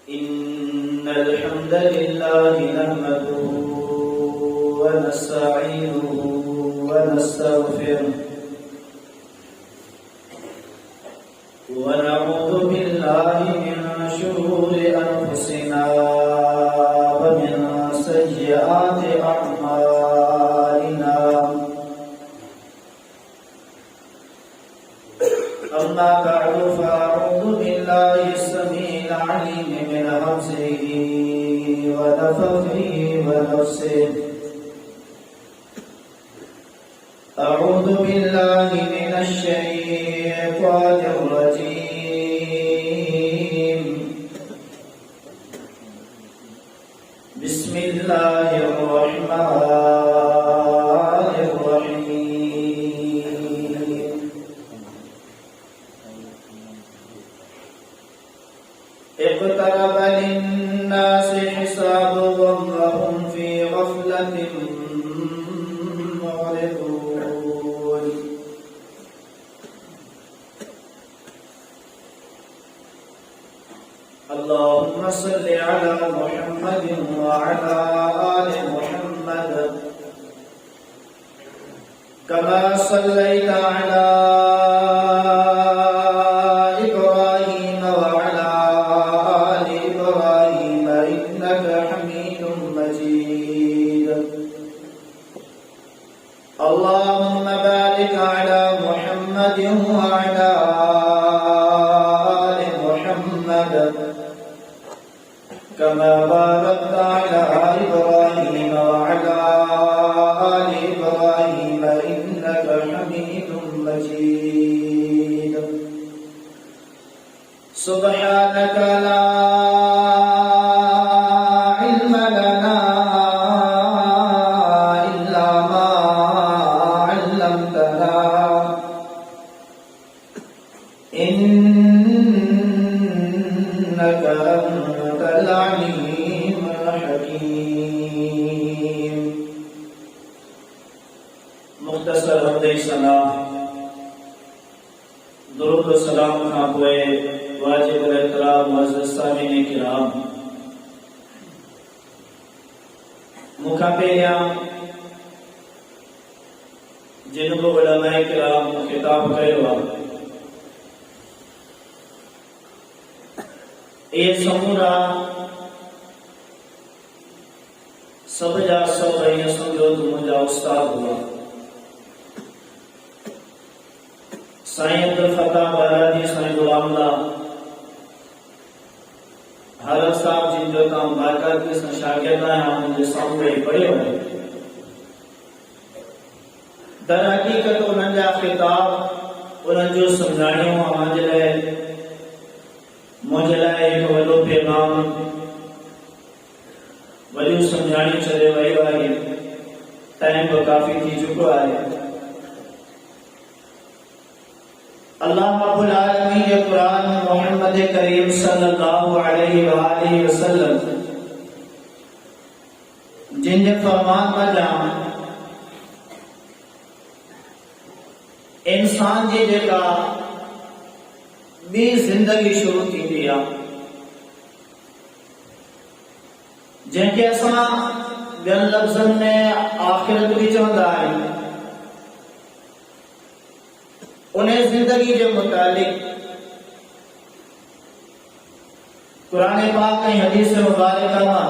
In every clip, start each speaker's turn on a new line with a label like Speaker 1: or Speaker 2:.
Speaker 1: إن الحمد لله نحمده ونستعينه ونستغفره ونعوذ بالله من شرور أنفسنا ومن سيئات أعمالنا. أما بعد فأعوذ بالله السميع العليم من همزه ونفخه ونفسه. أعوذ بالله من الشيطان الرجيم. بسم الله الرحمن الرحيم. اقترب للناس حسابهم وهم في غفلة معرضون. اللهم صل على محمد وعلى آل محمد كما صليت على إبراهيم وعلى آل إبراهيم إنك حميد مجيد. اللهم بارك على محمد وعلى آل محمد كما باركت على إبراهيم وعلى آل إبراهيم إنك حميد مجيد. سبحانك لا علم لنا إلا ما علمتنا إنك أنت العليم الحكيم. مختصر حمد سلام درود و سلام खां पोइ वाजिब एहतराम मुअज़्ज़ज़ सामिईन किराम, मूंखां पहिरियां जिन बि उलमाए किराम खिताब कयो आहे, ये समूरा सब जा सब ईअं सम्झो त मुंहिंजा उस्ताद हुआ। साईं अब्दुल फताह बरादी, साईं गुलामला हारत साहब जिन जो तव्हां बाक़ायदगी सां शागिर्द आहियां, मुंहिंजे साम्हूं वेही पढ़ियो आहे। दर हक़ीक़त उन्हनि जा ख़िताब, उन्हनि जो सम्झाइणो मुंहिंजे लाइ हिकु वॾो पैगाम, वॾियूं सम्झाइणियूं छॾे वई आहे। टाइम बि काफ़ी थी चुको आहे। अल्लाह रब्बुल आलमीन जे क़ुरान में मोहम्मद करीम सल्लल्लाहु अलैहि वसल्लम जिन जे फरमान वजा इंसान जी जेका ॿी ज़िंदगी शुरू थींदी आहे, जंहिंखे असां ॿियनि लफ़्ज़नि में आख़िरत भी चवंदा आहियूं, उन ज़िंदगी जे मुतालिक क़ुरान पाक ऐं हदीस मुबारक मां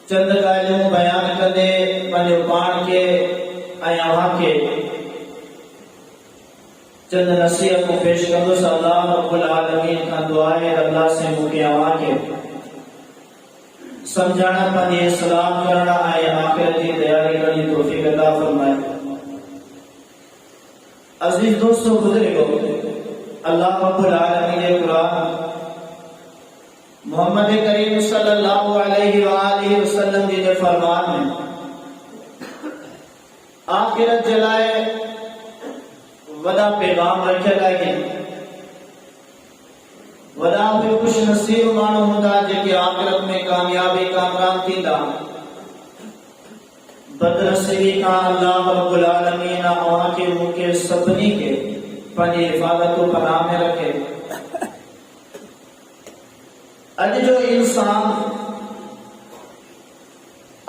Speaker 1: चंद ॻाल्हियूं बयान कंदे पंहिंजो पाण खे ऐं अव्हां खे चंद नसीहतूं पेश कंदुसि। अल्लाह रब्बुल आलमीन खां दुआ आहे अल्लाह से मूंखे अव्हां खे समझण, पंहिंजी इस्लाह करण ऐं आख़िरत जी तयारी करण जी तौफ़ीक़ अता फरमाए। अज़ीज़ दोस्तों, बुज़ुर्गो, अल्लाह रब्बुल आलमीन जे क़ुरान मोहम्मद करीम सल्लल्लाहु अलैहि वसल्लम जी जे फरमान में आख़िरत जे लाइ वॾा पैगाम रखियल आहिनि। वॾा बि खुश नसीब माण्हू हूंदा जेके आख़िरत में कामयाबी कामरान थींदा। बदनसीबी का अल्लाह रब्बुल आलमीन अव्हां खे मूंखे सभिनी खे पंहिंजी हिफ़ाज़त पनाह में रखे। अज जो इंसान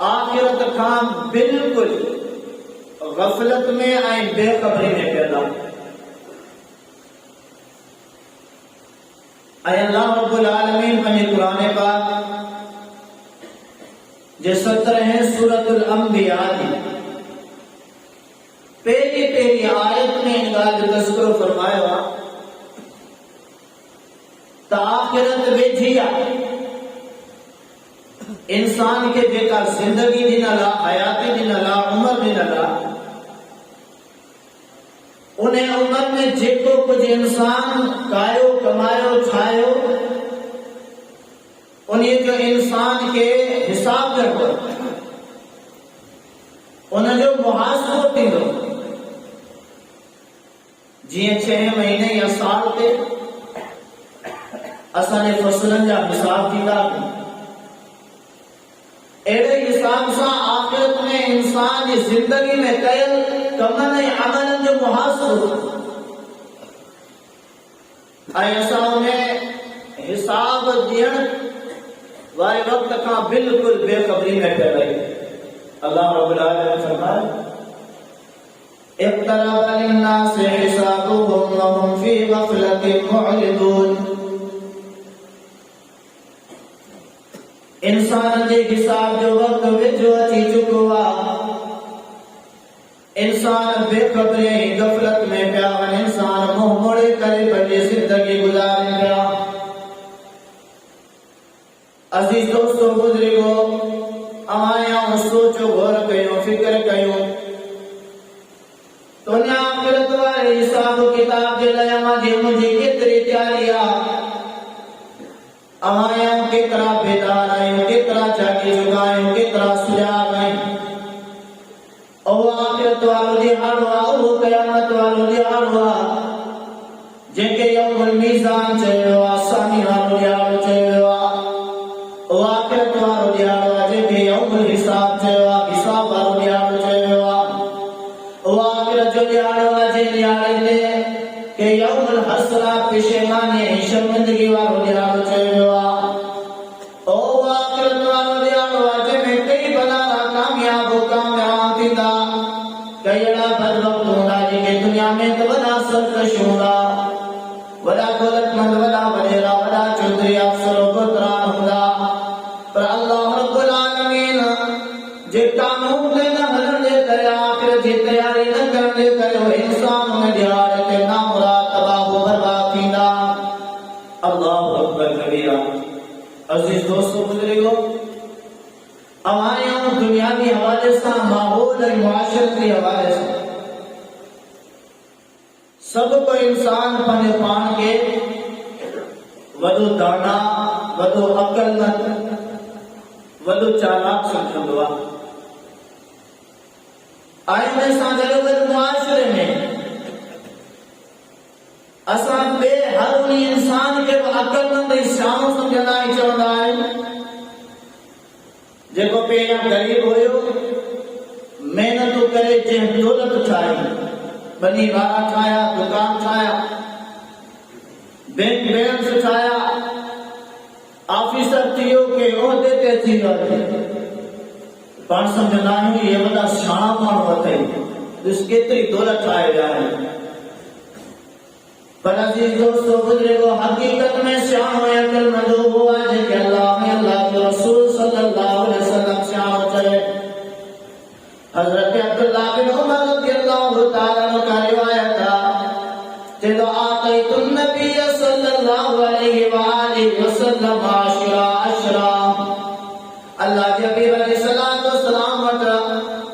Speaker 1: आखिरत खां बिल्कुल गफलत में ऐं बेखबरी में पैदा अल्लाह रब्बुल आलमीन पंहिंजे क़ुरान पाक जे 17 सूरतुल अंबिया जी पहली आयत में इन ॻाल्हि जो तज़किरो फरमायो आहे त आखिरत वेझी आहे। इंसान के जेका जिंदगी ॾिनल आहे, हयाती ॾिनल आहे, उम्र ॾिनल आहे, उन उम्र में जेको कुछ इंसान कायो कमायो ठाहियो उन जो इंसान के हिसाब ॾियणो, उन जो मुहासिबो थींदो। जीअं 6 महीने या साल ते असांजे फसलनि जा हिसाब थींदा, अहिड़े हिसाब सां आखिरत में इंसान जी जिंदगी में कयल कमनि ऐं अमलनि जो मुहासिबो ऐं असां उन हिसाब ॾियण वारे वक़्त खां बिल्कुल बेखबरी में पिया रहियूं। अल्लाह रब्बुल आलमीन फरमाए इक़्तरब लिन्नासि हिसाबुहुम व हुम फी गफ़लतिन मुअरिदून। इंसान जे हिसाब जो वक़्त वेझो अची चुको आहे। इंसान बेखबरी ऐं गफ़लत में पिया वञे, इंसान मुंहुं मोड़े करे पंहिंजी ज़िंदगी गुज़ारे पिया। अज़ीज़ दोस्तो बुज़ुर्गो, अवां सोचो गौर कयो, फिक्र कयो तो दुनिया आखिरत वारे हिसाब किताब जे लाइ अवां जी मुंहिंजी केतिरी तयारी आहे। अवां केतिरा बेदार आहियूं, केतिरा जागी चुका आहियूं, केतिरा सुजाग आहियूं। उहो आखिरत वारो ॾिहाड़ो आहे, उहो क़यामत वारो ॾिहाड़ो आहे जंहिंखे यौमुल मीज़ान चयो आहे, सामी वारो ॾिहाड़ो चयो आहे। उहो आखिरत वारो ॾिहाड़ो आहे जंहिंखे यौमुल हिसाब चयो आहे, हिसाब वारो ॾिहाड़ो चयो आहे। उहो आखिरत जो ॾिहाड़ो आहे जंहिं ॾिहाड़े ते के यौमुल हसरा पेशेमानी ऐं शर्मिंदगी वारो ॾिहाड़ो चयो आहे। उहो आखिरत वारो ॾिहाड़ो आहे जंहिंमें कई भलारा कामयाब थींदा, कई अहिड़ा बदबख्त हूंदा जेके दुनिया में त वॾा सरकश हूंदा, वॾा दौलतमंद, वॾा वॾेरा, वॾा चौधरी अफसर बुज़ुर्गान हूंदा, पर अल्लाह रब्बुल आलमीन जे कानून ते न हलण जे करे, आखिरत जी तयारी न करण जे करे उहे इंसान उन ॾिहाड़े ते नामुराद तबाह बर्बाद थींदा। अल्लाहु अकबर कबीरा। अज़ीज़ दोस्तो बुज़ुर्गो, अवां दुनियावी हवाले सां, माहौल ऐं मुआशरती हवाले सां सभु को इंसान पंहिंजे पाण खे वॾो दाना, वॾो अक़लमंद, वॾो चालाक सम्झंदो आहे। ऐं उन सां गॾोगॾु मुआशरे में असां हर उन इंसान खे अक़लमंद ऐं सियाणो सम्झंदा ऐं चवंदा आहियूं जेको पहिरियां ग़रीब हुयो, महिनतूं करे जंहिं दौलत ठाही, बनी वारा ठाहिया, दुकान ठाहिया, बैंक बैलेंस ठाहिया, ऑफिसर थियो के उहिदे ते थी वियो, पाण सम्झंदा आहियूं इहे वॾा सियाणा माण्हू अथई, ॾिस केतिरी दौलत ठाहे विया आहिनि। पर अज़ीज़ दोस्तो बुज़ुर्गो, हक़ीक़त में सियाणो ऐं अक़लमंद उहो आहे जंहिंखे अल्लाह जो रसूल सल्लल्लाहु अलैहि वसल्लम सियाणो चए। हज़रत अब्दुल्लाह बिन उमर रज़ियल्लाहु ताला अन्हु का रिवायत आहे, चलो आतैतुन नबी सल्लल्लाहु अलैहि व आलिहि वसल्लम अशरा। अल्लाह के नबी अलैहिस्सलातु वस्सलाम वटि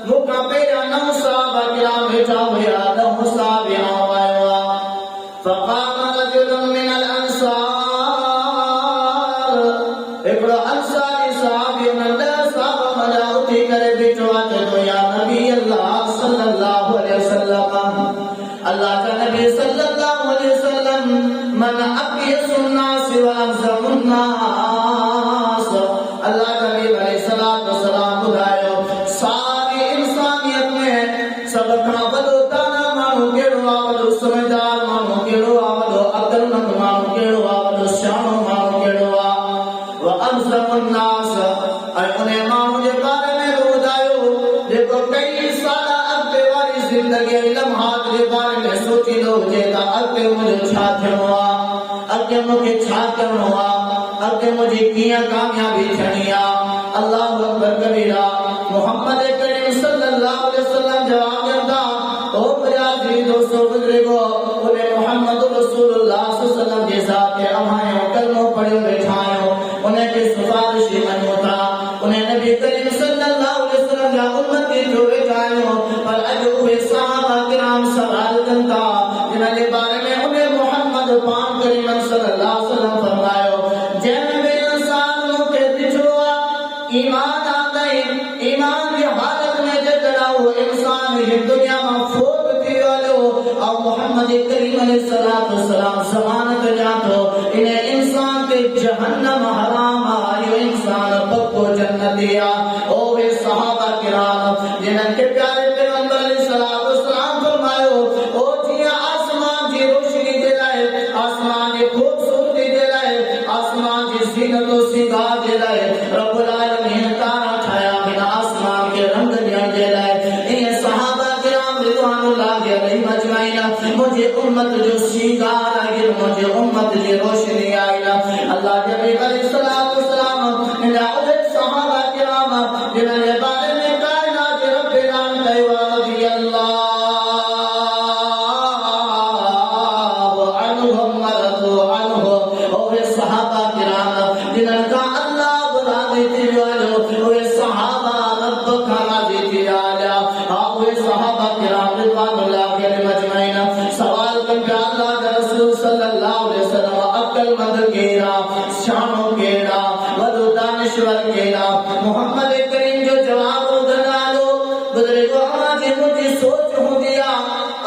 Speaker 1: मूंखां पहिरियां 9 सहाबा किराम वेठा हुया, 9 सहाबिया आया। فقام رجل من الانصار، हिकिड़ो अंसारी साहबी उन्हनि साहब मना उथी करे बीठो आहे, तो या नबी अल्लाह सल्लल्लाहु अलैहि वसल्लम, अल्लाह का नबी सल्लल्लाहु अलैहि वसल्लम, मन अक़यसुन नास व अज़मुन नास। अल्लाह का नबी अलैहिस्सलातु वस्सलाम ॿुधायो सारी इंसानियत में सभ खां वॾो दाना माण्हू कहिड़ो आहे, वॾो समझदार माण्हू कहिड़ो आहे, वॾो अक़लमंद माण्हू कहिड़ो आहे, वॾो सियाणो माण्हू कहिड़ो आहे। अगे मुझे छा थियणो आ, अगे मूंखे छा करणो आ, अगे मुझे कीअं कामयाबी थियणी आ। अल्लाहु अकबर कबीरा। मोहम्मद करीम सल्लल्लाहु अलैहि वसल्लम जवाब ॾींदा, ओ प्यारे दोस्तों बुजुर्गो, उन्हें मोहम्मद रसूलुल्लाह सल्लल्लाहु अलैहि वसल्लम जे साथ अमायो कलमो पढ़ियो वेठा आहियो, उन्हें के सिफारिश मञो था, उन्हें नबी करीम सल्लल्लाहु अलैहि वसल्लम जा उम्मती जो वेठा आहियो, पर अॼु उहे सहाबा किराम सवाल कनि था जिन जे बारे में उन्हें मोहम्मद पाक करीम सल्लल्लाहु अलैहि वसल्लम फरमायो, जंहिं में इंसान मूंखे ॾिठो आहे ईमान आंदई, ईमान जी हालत में जेकॾहिं उहो इंसान हिन दुनिया मां फोत थी वियो और मोहम्मद करीम अलैहिस्सलातु वस्सलाम ज़मानत ॾियां थो, इन इंसान ते जहन्नम हराम आहे, इहो इंसान पक्को जन्नती आहे। ओ वे सहाबा किराम जिन्हनि खे प्यारे पैगंबर अलैहिस्सलातु वस्सलाम फरमायो, ओ जीअं आसमान जी रोशनी जे लाइ, आसमान जी खूबसूरती जे लाइ, आसमान जी ज़ीनत और सिंगार जे लाइ रब्बुल आलमीन तारा ठाहिया बिना आसमान के रंग ॾियण जे लाइ, ईअं सहाबा किराम रिज़वानुल्लाह अलैहिम अजमाइन मुझे उम्मत जो सिंगार आहे, मुझे उम्मत जी रोशनी आहे। अल्लाह के नबी अलैहिस्सलातु वस्सलाम इन उहे सहाबा किराम जिन्हनि जे बारे में कायनात जे रब ऐलान कयो आहे, रज़ी अल्लाह अन्हुम वरज़ू अन्हु, उहे सहाबा किराम जिन्हनि खां अल्लाह राज़ी थी वियो, उहे सहाबा रब खां राज़ी थी विया। हाँ उहे सहाबा किराम रिज़वानुल्लाह अलैहिम अजमाइन सवाल कनि पिया, अल्लाह जा रसूल सल्लल्लाहु अलैहि वसल्लम अक्लमंद केड़ा, शानो केड़ा, वॾो दानिशवर केड़ा। मोहम्मद करीम जो जवाब ॿुधंदा बुजुर्गो, अवां जी सोच हूंदी आ,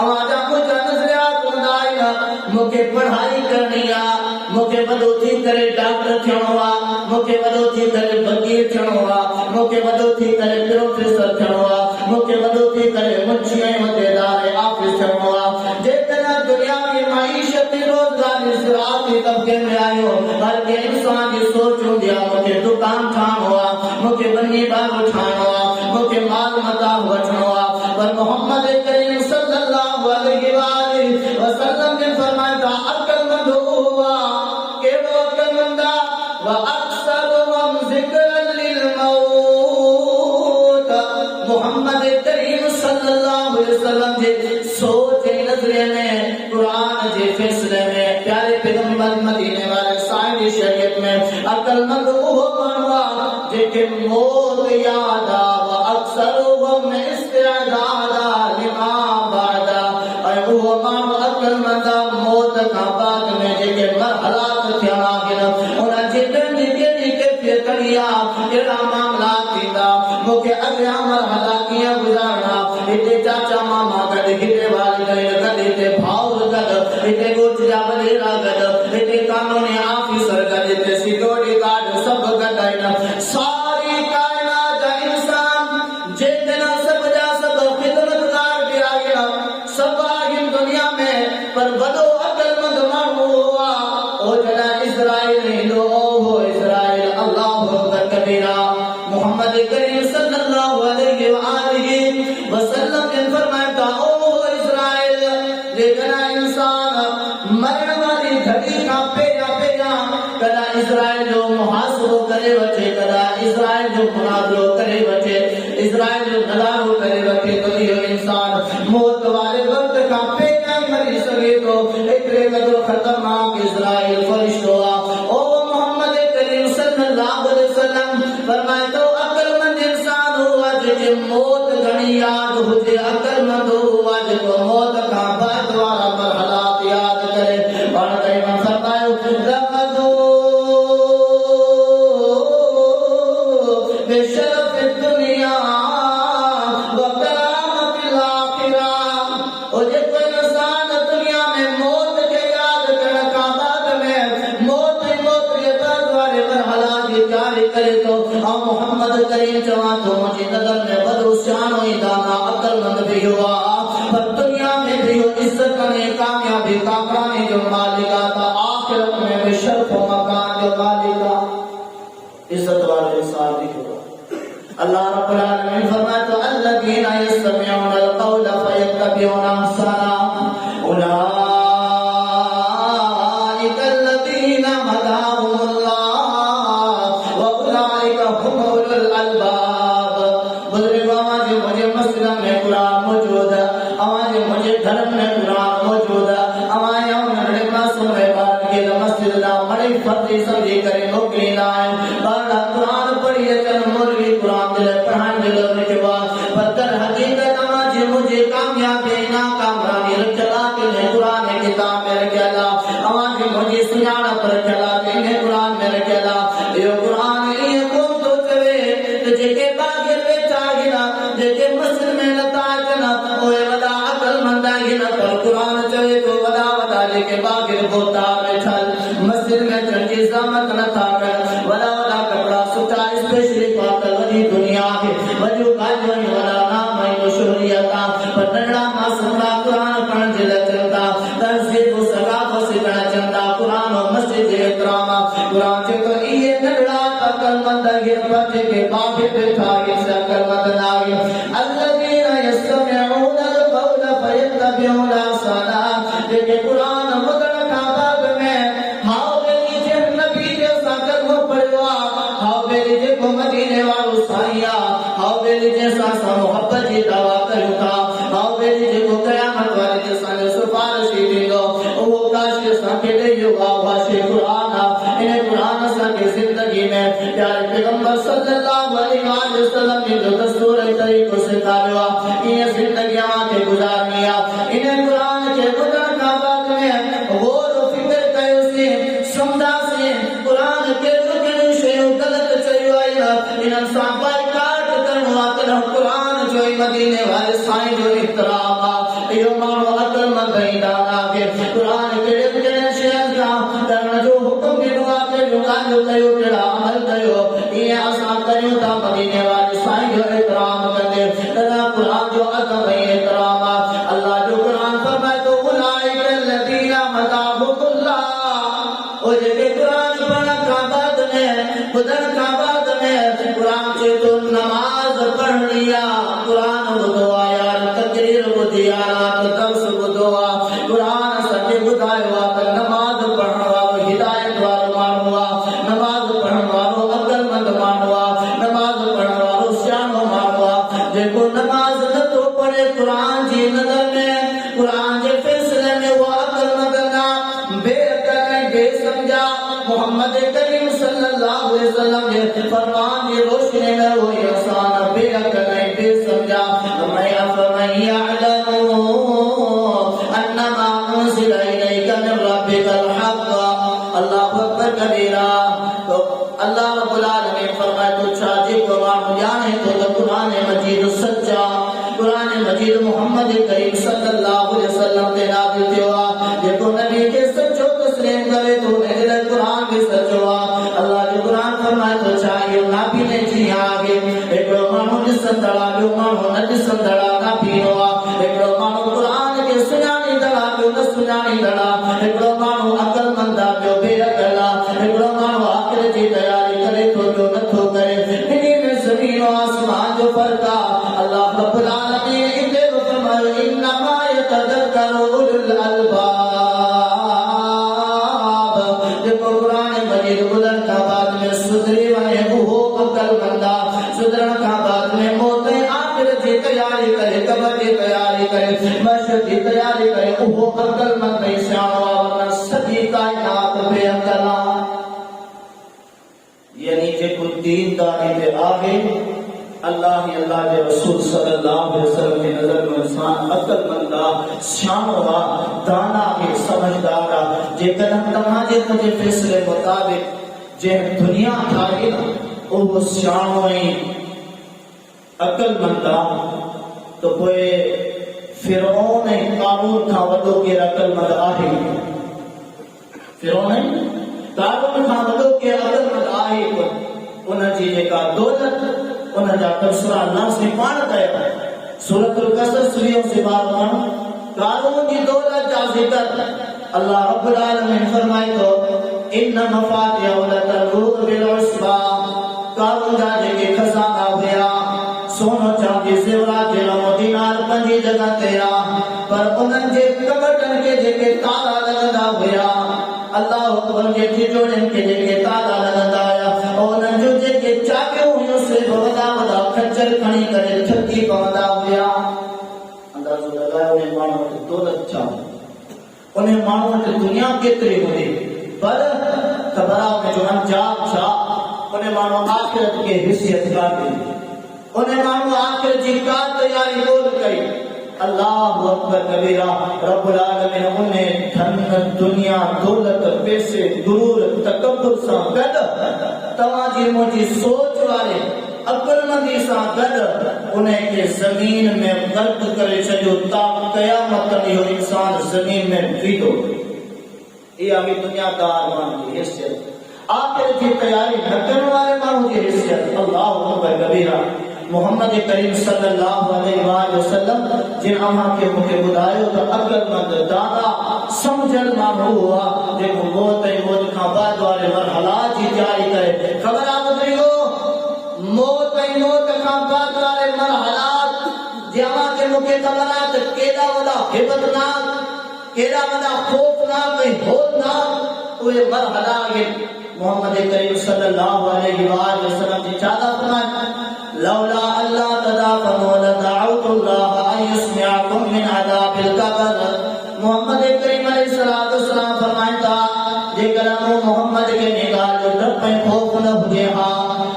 Speaker 1: अवां जा मुंहिंजा नज़रियात हूंदा आहिनि, मूंखे पढ़ाई करणी आ, मूंखे वॾो थी करे डॉक्टर थियणो आ, मूंखे वॾो थी करे वकील थियणो आ, मूंखे वॾो थी करे प्रोफेसर थियणो आ, मूंखे वॾो थी करे मुंशी ऐं वडेदार ऑफिस थियणो आ। जेकॾहिं दुनिया में माईशत रोज़गारी सिराती तबके में आयो, हर के इंसान जी सोच हूंदी आ, मूंखे दुकान ठाहिणो आ, मूंखे बनी बाग़ ठाहिणो आ, मूंखे माल मता वठणो आ, पर मोहम्मद करीम सल्लल्लाहु अलैहि वसल्लम ने फरमाया, अक्लमंद हुआ केड़ो अक्लमंद व अक्सरुहुम ज़िक्रन लिल मौत। मोहम्मद करीम सल्लल्लाहु अलैहि वसल्लम जे सोच ऐं नज़रिए में, कुरान जे फैसले में, प्यारे पैगंबर मदीने वाले साईं जी शरीयत में अक्लमंद उहो माण्हू आहे जेके मौत याद आ, व अक्सरुहुम इस्तिअदाद लिमा बाद, ऐं उहो माण्हू अक्लमंद मौत खां बाद में जेके मरहलात थियणा आहिनि उन्हनि जी कहिड़ी कैफ़ियत कहिड़ी आहे, कहिड़ा मामला थींदा, मूंखे अॻियां मरहला कीअं गुज़ारणा, हिते चाचा मामा गॾु, हिते वालिदैन गॾु, हिते भाउर गॾु, हिते ॻोठ जा वॾेरा गॾु, हिते कानूनी ऑफिसर गॾु, हिते सिक्योरिटी गार्ड सभु गॾु आहिनि। सारी कायनात जा इंसान जेकॾहिं सभ जा सभु ख़िदमतगार बि आहिनि, सभु आहिनि दुनिया में, पर वॾो अक़लमंद माण्हू हुआ ओ जॾहिं इज़राइल ईंदो, हो इज़राइल अल्लाहु अकबर कबीरा। मोहम्मद करीम सल्लल्लाहु अलैहि वसल्लम ने फरमाया, ओ इज़राइल, जेकॾहिं इंसान मरण वाली घड़ी खां पहिरियां कॾहिं इज़राइल जो मुहासिबो करे वठे, कॾहिं इज़राइल जो मुनाज़रो करे वठे, इज़राइल जो नज़ारो करे वठे, तो इहो इंसान मौत वारे वक़्त खां पहिरियां ई मरी सघे थो। एतिरे क़दुरु ख़तरनाक इज़राइल फ़रिश्तो आहे। ओ मोहम्मद करीम सल्लल्लाहु अलैहि वसल्लम फरमाए थो, अक़लमंद इंसान हुआ जेके मौत घणी याद हुजे, अक़लमंद हुआ जेको मौत खां बाद वारा मरहलात याद करे। पाण करीम फरमायो, बेशरफ दुनिया व करामतिल आखिरा, ओ जेको इंसान दुनिया में मौत के याद करण खां बाद में मौत जे बाद वारे मरहलात जी तैयारी करे थो। ऐं मोहम्मद करीम चवां थो, मुंहिंजी नज़र में वॾो सियाणो ई दाना अक़लमंद बि हुआ, पर दुनिया में भी इज्जत ऐं कामयाबी कामरानी जो मालिक आहे, त आख़िरत में भी शर्फ मकान जो मालिक आहे, इज्जत वारो इंसान भी हुआ। अल्लाह रब्बुल आलमीन फरमाता, अल्लज़ीना यस्तमिऊना अल-क़ौला फयत्तबिऊना अहसना, उलाइका के मस्जिद ना बड़ी फर्जी समझी करे नौकरी ना आए बारह कुरान पढ़िए चल मौलवी कुरान दिले पढ़ाने दिले के बाद पर हकीकत नमाज मुझे कामयाबी ना कामरानी चला के ने कुरान किताब में रखला आवाज मुझे सुनाना पर चला के ने कुरान में रखला यो कुरान ये को तो चवे जेके बागे बेटा गिना जेके मस्जिद में लता जना ओए वदा अकल मंदा गिना पर कुरान चवे तो वदा वदा लेके बागे बोता बैठल मस्जिद में चंगी जमत न था कर वदा वदा कपड़ा सुता स्पेशली पातल वदी दुनिया के वजू काज वदा नाम है शुरियता पर नडा मासूम कुरान पढ़न जिले चलता तहजीब सकाफत से पढ़ना चलता कुरान और मस्जिद एहतराम कुरान से तो ये नडा अकल मंद गिर पते के बाबे बैठा ये अकल मंद नागी अल्लज़ीना यस्तमिऊना अल-क़ौल फयत्तबिऊना अहसना ये कुरान मुदन का बाब में हाउ बेली जे नबी जे साकर वो पढ़वा हाउ बेली जे को मदीने वालो साया हाउ बेली जे सा मोहब्बत की दवा करता हाउ बेली जे को कयामत वाले जे साने सुपारशी दीदो वो काश के साके दे यो वाशे कुरान इन्हें कुरान सा के जिंदगी में प्यारे पैगंबर सल्लल्लाहु अलैहि वसल्लम ने जो दस्तूर तरीकों से तालवा इन्हें जिंदगियां के गुजारनिया इन्हें कुरान के गुजर का बात में गौर और फिक्र कयो से समझा से कुरान के जो से गलत चाहिए इन्हें साबाई काट करवा कर कुरान जो मदीने वाले साईं जो इख्तराम यो मानो अकल मंद दाना के कुरान के शेर का करना जो हुक्म दिनवा के दुकान जो कयो केड़ा अमल कयो ये आसा कयो ता मदीने वाले साईं जो इकराम करे तदा कुरान जो अदब है इकराम अल्लाह जो कुरान फरमाए तो उलाइक अल्लज़ीना हदाहुमुल्लाह ओ जे कुरान पढ़ना का बाद में खुदन का बाद में कुरान से तो नमाज पढ़ लिया कुरान बुदवा यार तकरीर बुदिया रात दर्स बुदवा कुरान सके बुदाया कर नमाज पढ़ने वालों हिदायत वालों मानवा नमाज पढ़ने वालों अकल मंद मानवा नमाज पढ़ने वालों सियानो मानवा देखो नमाज न तो पढ़े कुरान जी नजर में कुरान के फैसले में वो अकल मंद ना बेअकल बेसमझा मोहम्मद करीम सल्लल्लाहु अलैहि वसल्लम के फरमान की रोशनी में वो इंसान बेअकल बेसमझा मैं अफमैया अन्नमा उनज़िला इलैका मिन रब्बिकल हक़ अल्लाहु अकबर कबीरा तो अल्लाह रब्बुल आलमीन फरमाए तो चाहे को मानो जाने तो कुरान मजीद सच्चा कुरान मजीद मोहम्मद करीम सल्लल्लाहु अलैहि वसल्लम के नाज़िल हुआ देखो नबी के सच्चो तस्लीम करे तो मेरे कुरान भी सच्चा अल्लाह जो कुरान फरमाए तो चाहिए नबी ने जी आगे एक मानो जिसंदड़ा जो मानो न जिसंदड़ा ना पीवा एक मानो कुरान के सुनानी दड़ा जो न सुनानी दड़ा एक मानो अकल मंदा जो बेअकला एक मानो आखिर की तैयारी करे तो जो न तो करे इन्हीं में जमीन और आसमान जो फर्का अल्लाह रब्बुल आलमीन इन्हें फरमाए इन्नमा यतज़क्करु उलुल अलबाब देखो कुरान मजीद बुलंद का बाद में सुधरी वाले वो अकल मंदा सुधरण का बाद में मौत आखिर की तैयारी करे कब्र की तैयारी करे मशर की तैयारी करे वो अकल मंद इंसान वरना सदी कायनात बेअकला यानी जे को दीन दानी पे आगे अल्लाह के रसूल सल्लल्लाहु अलैहि वसल्लम की नजर में इंसान अकलमंदा शानवा दाना के समझदार जे कदम तमाजे मुझे फैसले मुताबिक जे दुनिया थाए वो शानवे अकलमंदा तो कोई फिरौन कारून का वडो के अकलमंद आहे फिरौन कारून का वडो के अकलमंद आहे उन जी जेका दौलत उन जा तफसीर अल्लाह से पाण कया सूरतुल कसस सुरियों से बात पाण कारून की दौलत जा जिक्र अल्लाह रब्बुल आलमीन फरमाए तो इन मफातिह लतनूर बिल उसबा कारून जा जेके खजाना हुया सोनो चांदी जेवरात दिलमो दीनार पंजी जगह ते पर उन्हनि जे कबटन के जेके ताला लगंदा हुया अल्लाह अकबर जे तिजोड़न के जेके ताला लगंदा और उन्हनि जो जेके चाबियूं हुयूं से वॾा वॾा खच्चर खणी करे थकी पवंदा हुया अंदाज़ो लगायो उन माण्हू वटि दौलत छा उन माण्हू वटि दुनिया केतिरी हूंदी उन्हें मानो आखिरत के हिस्सियत का दी, उन्हें मानो आखिरत जी का तैयारी बोल गई। अल्लाह अकबर कबीरा। रब्बुल आलमीन उन्हें धन दुनिया दौलत पैसे गुरूर तकब्बुर सा गद तवाजी मुझी सोच वाले अक्लमंदी सा गद उन्हें के जमीन में गर्क करे छो ता कयामत यो इंसान जमीन में विदो। ये अभी दुनिया का आरमान की हैसियत आखिर की तैयारी न करने वाले मानू की हैसियत। अल्लाह अकबर कबीरा। मोहम्मद करीम सल्लल्लाहु अलैहि वसल्लम जिन अमा के मुखे बुधायो तो अक्लमंद दादा समझण मानू हुआ जेको मौत का बाद वाले मरहला जी तैयारी करे। खबर आ गुजरियो मौत का बाद वाले मरहलात जमा के मुखे खबरात केदा वदा हिबतनाक केदा वदा खौफनाक होलनाक उहे मरहला के मोहम्मद करीम सल्लल्लाहु अलैहि वसल्लम जी चादा फरमाया लौला अल्लाह तदाफनु लदअउतुल्लाह अन युस्मिअकुम मिन अज़ाबिल कब्र। मोहम्मद करीम अलैहिस्सलातु वस्सलाम फरमाया जेकर मोहम्मद के निगाह जो डर में खौफ न हुजे हा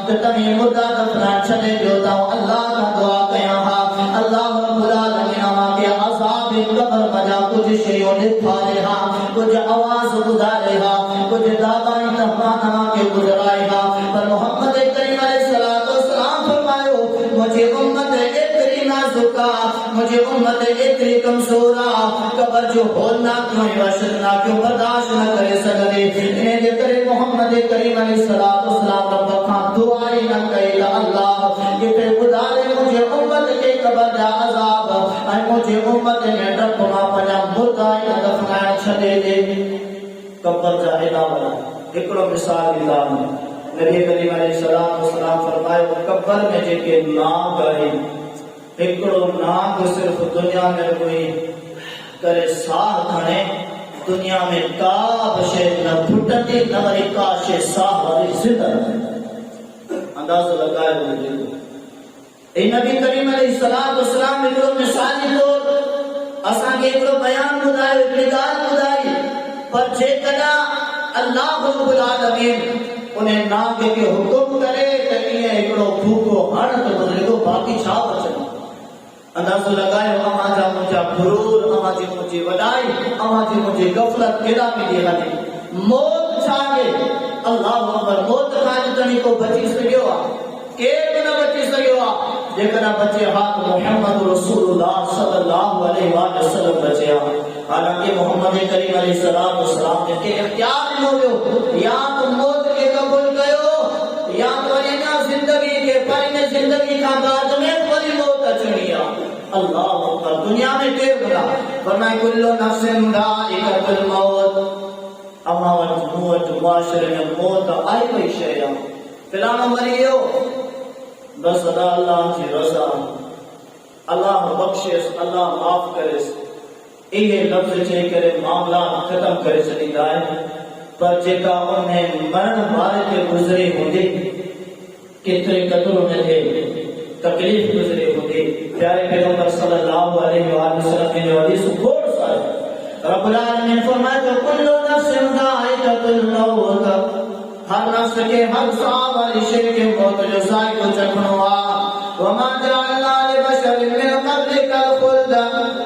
Speaker 1: तो तभी मुर्दा दफना छड़े जो ता अल्लाह का दुआ कया हा अल्लाह रब्बुल आलमीन मा के अज़ाब कब्र मजा कुछ शयों ने फारे हा कुछ आवाज गुजारे हा कुछ दाबाई तहमा के गुजराए हा। पर मोहम्मद करीम अलैहिस्सलातु वस्सलाम फरमायो मुझे उम्मत इतनी नाजुका मुझे उम्मत इतनी कमजोरा कब्र जो होना क्यों वशद ना क्यों बर्दाश्त न करे सकते इन्हें जे करे मोहम्मद करीम अलैहिस्सलातु वस्सलाम रब का दुआ ही न करे अल्लाह ये पे खुदारे मुझे उम्मत के कब्र का अजाब और मुझे उम्मत में रब मा पना मुर्दा न दफनाया छदे दे कब्र जा इलावा एकड़ो मिसाल इलाम नबी करीम अलैहिस्सलातु वस्सलाम फरमायो कब्र में जेके नाग है एकड़ो नाग सिर्फ दुनिया में कोई करे साह खणे दुनिया में का बशे न फुटती न वरी का शे साह वाली जिंदा अंदाज़ लगाए हुए ए नबी करीम अलैहिस्सलातु वस्सलाम एकड़ो मिसाली तौर असा के एकड़ो बयान बुधायो एकड़ी गाल बुधाई पर जे कदा अल्लाह रब्बुल आलमीन उन्हें नाग के हुक्म करे त इए एकड़ो फूको हण तो बदले बाकी छा बचन अंदाज़ो लगायो अमा जा मुझा गुरूर अमा जी मुझे वडाई अमा जी मुझे गफलत केदा में दी हले मौत छागे अल्लाह अकबर मौत खाने तनी को बची सकियो आ के न बची सकियो आ जेकना बचे हाथ मोहम्मद रसूलुल्लाह सल्लल्लाहु अलैहि वसल्लम बचे हालांकि मोहम्मद करीम अलैहिस्सलाम वसलाम के इख्तियार में हो या तो मौत के कबूल कयो या तो इना जिंदगी के पहले जिंदगी का बाद में बड़ी मौत अचनिया। अल्लाह अकबर दुनिया में के बता फरमाए कुल्लु नफ्सिन दाइकातुल मौत अमा वजमुअत मुआशरे में मौत आई वही शया फिलाना मरियो बस अल्लाह की रजा अल्लाह बख्शिश अल्लाह माफ करे ये लफ्ज चे करे मामला खत्म करे छडींदा है। पर जेका उन्हें मरण वारे ते गुजरे होंदे केतरे कदर में थे तकलीफ गुजरे होंदे प्यारे पैगंबर सल्लल्लाहु अलैहि वसल्लम ने हदीस खोड़ सा रब्बुल आलमीन फरमाया कुल्लु नफ्सिन दाइकातुल मौत हर नफ्स के हर सांस वाली शे के मौत जो जायको चखनो आ वमा जअलना लिबशरिन मिन क़ब्लिकल खुल्द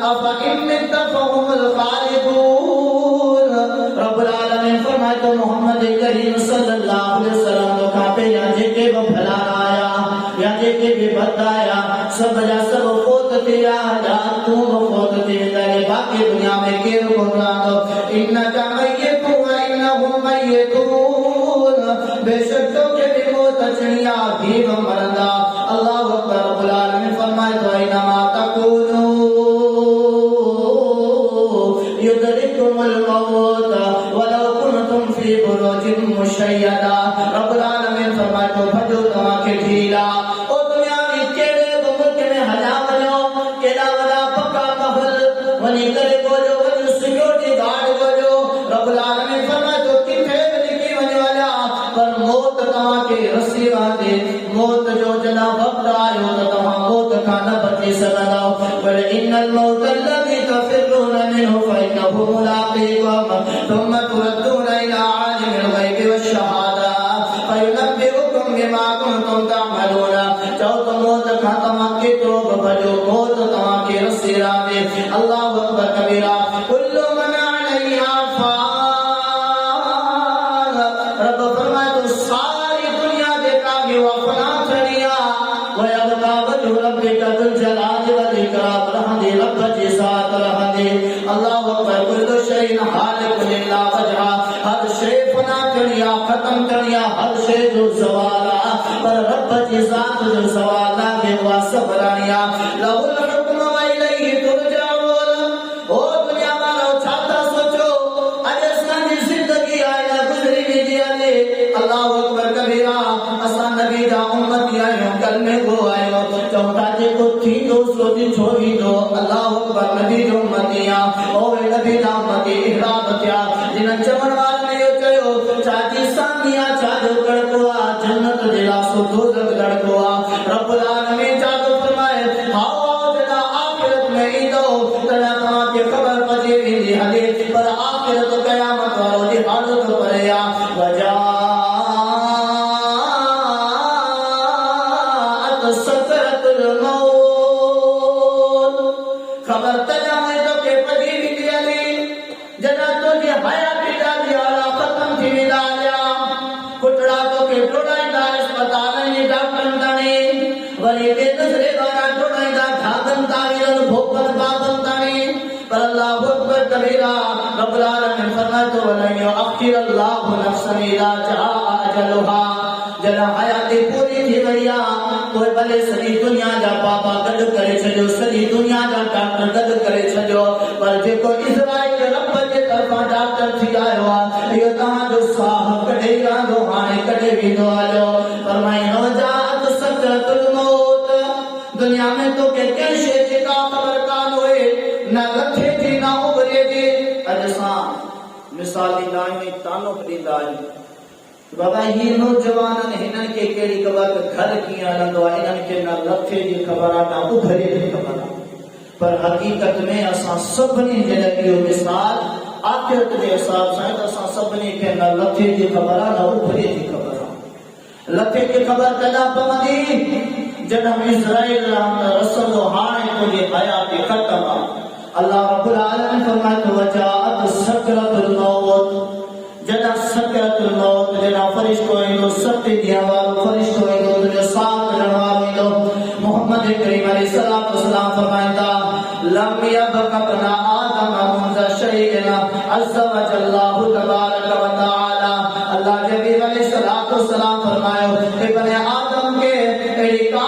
Speaker 1: अफा इन मित फहुमुल खालिदून। रब्बुल आलमीन फरमाया तो मोहम्मद करीम सल्लल्लाहु अलैहि वसल्लम का पे या जेके भला आया या जेके भी बताया सब जा सब फोत तेरा जा तू फोत तेरा बाकी दुनिया में के को ना दो इन्नका मय्यतु व इन्नहुम मय्यतून बेशक तो के भी मौत चनिया भी मरदा। अल्लाह अकबर रब्बुल आलमीन फरमाए तो इनमा तकूनु युदरिकुमुल मौत वलौ कुनतुम फी बुरूजिन मुशय्यदा। रब्बुल आलमीन फरमाए तो भजो तमा के ढीला ओ दुनिया में केड़े मुल्क में हला वनो केड़ा वदा पक्का महल वनी करे बोलो वनी सिक्योरिटी गार्ड बोलो रब्बुल आलमीन फरमाए तो किथे लिखी वने वाला पर मौत तमा के रस्सी वादे मौत जो जना वक्त आयो तो तमा मौत का न बचे सकदा पर इन्नल मौत अल्लज़ी तफिरून मिनहु फइन्नहु मुलाक़ीकुम थुम्मा तुरद्दून इला आलिमिल गैबि वश्शहादा फयुनब्बिउकुम कबीरा कुल्लु मन अलैहा फान। रब फरमाए तो सारी दुनिया देखा कि वो फना चलिया व यबका वजह रब्बिका जुल जलाल वल इकराम रहदे रब जी साथ रहदे। अल्लाहु अकबर कुल्लु शैइन हालिकुन इल्ला वजहा। हर शे फना चलिया खत्म चलिया हर शे जो सवाला पर रब जी साथ जो सवाला के वास्ते बरानिया लहुल हुक्म व इलैहि तुरजाऊन। ओ दुनिया वालों छाता सोचो अज असां जी जिंदगी आया गुजरी जी आले। अल्लाहु अकबर कबीरा असां नबी दा उम्मती आयो कलमे को आयो चौथा जे को थी दो सोची छोड़ी दो। अल्लाहु अकबर नबी जो उम्मतिया ओ नबी दा उम्मती इहराम बतिया जिन चवण वाले ने यो कयो चाची सामिया चादो गड़कोआ जन्नत दिला सो दोजख गड़कोआ। रब्बुल आलमीन चादो फरमाए आओ जदा आखिरत में ईंदो तना तमा के खबर पजे वेंदी हले पर आखिरत क़यामत वारो जी हालत परया वजाअत सकरतुल मौत। खबर तना में तो के पजी वेंदी हले जदा तो जी हयाती दा दियाला खत्म थी विदाया कुटड़ा तो के टोड़ाईंदा अस्पताल ने डॉक्टर ताणी वरी के दूसरे बारा टोड़ाईंदा धागन तावीरन भोपन बाबन ताणी पर अल्लाहु अकबर कबीरा रब्बुल आलमीन फरमाए तो वलयो अखिर अल्लाहु नफ्सन इदा जआ अजलहा। जदा हयाती पूरी थी वईया कोई भले सॼी दुनिया जा बाबा गॾु करे छॾियो सॼी दुनिया जा डॉक्टर गॾु करे छॾियो पर जेको इज़राइल रब जे तरफ़ां डॉक्टर थी आयो आहे इहो तव्हांजो साह कढे रहंदो हाणे कढे वेंदो हलियो। फरमाईंदो वजाअत सकरतुल मौत। दुनिया में तो के कंहिं शइ जी का ख़बर कान हुए न लथे जी न उभरे जी। अॼु असां मिसाल ॾींदा आहियूं तानो ॾींदा आहियूं बाबा ही नौजवान हिननि खे कहिड़ी ख़बर घर कीअं हलंदो आहे हिननि खे न लथे जी ख़बर आहे न उभरे जी ख़बर आहे पर हक़ीक़त में असां सभिनी जे लाइ इहो मिसाल आख़िरत जे हिसाब सां त असां सभिनी खे न लथे जी ख़बर आहे न उभरे जी ख़बर आहे। लथे जी ख़बर कॾहिं पवंदी जॾहिं इज़राइल रसंदो हाणे तुंहिंजी हयाती ख़त्म आहे। अल्लाह रब्बुल आलमीन फरमाए तो वजाअत सकरतुल मौत। जदा सकरतुल मौत जदा फरिश्तो ईंदो सत्य ॾींहं वारो फरिश्तो ईंदो तुंहिंजो साथ ॾियण वारो ईंदो। मोहम्मद करीम अलैहिस्सलातु वस्सलाम फरमाईंदा लम यबक़ बना आदम मुंज़ शैइन अज़्ज़ व जल्लाहु तबारक व तआला। अल्लाह नबी अलैहिस्सलातु वस्सलाम फरमायो इब्ने आदम के अहिड़ी का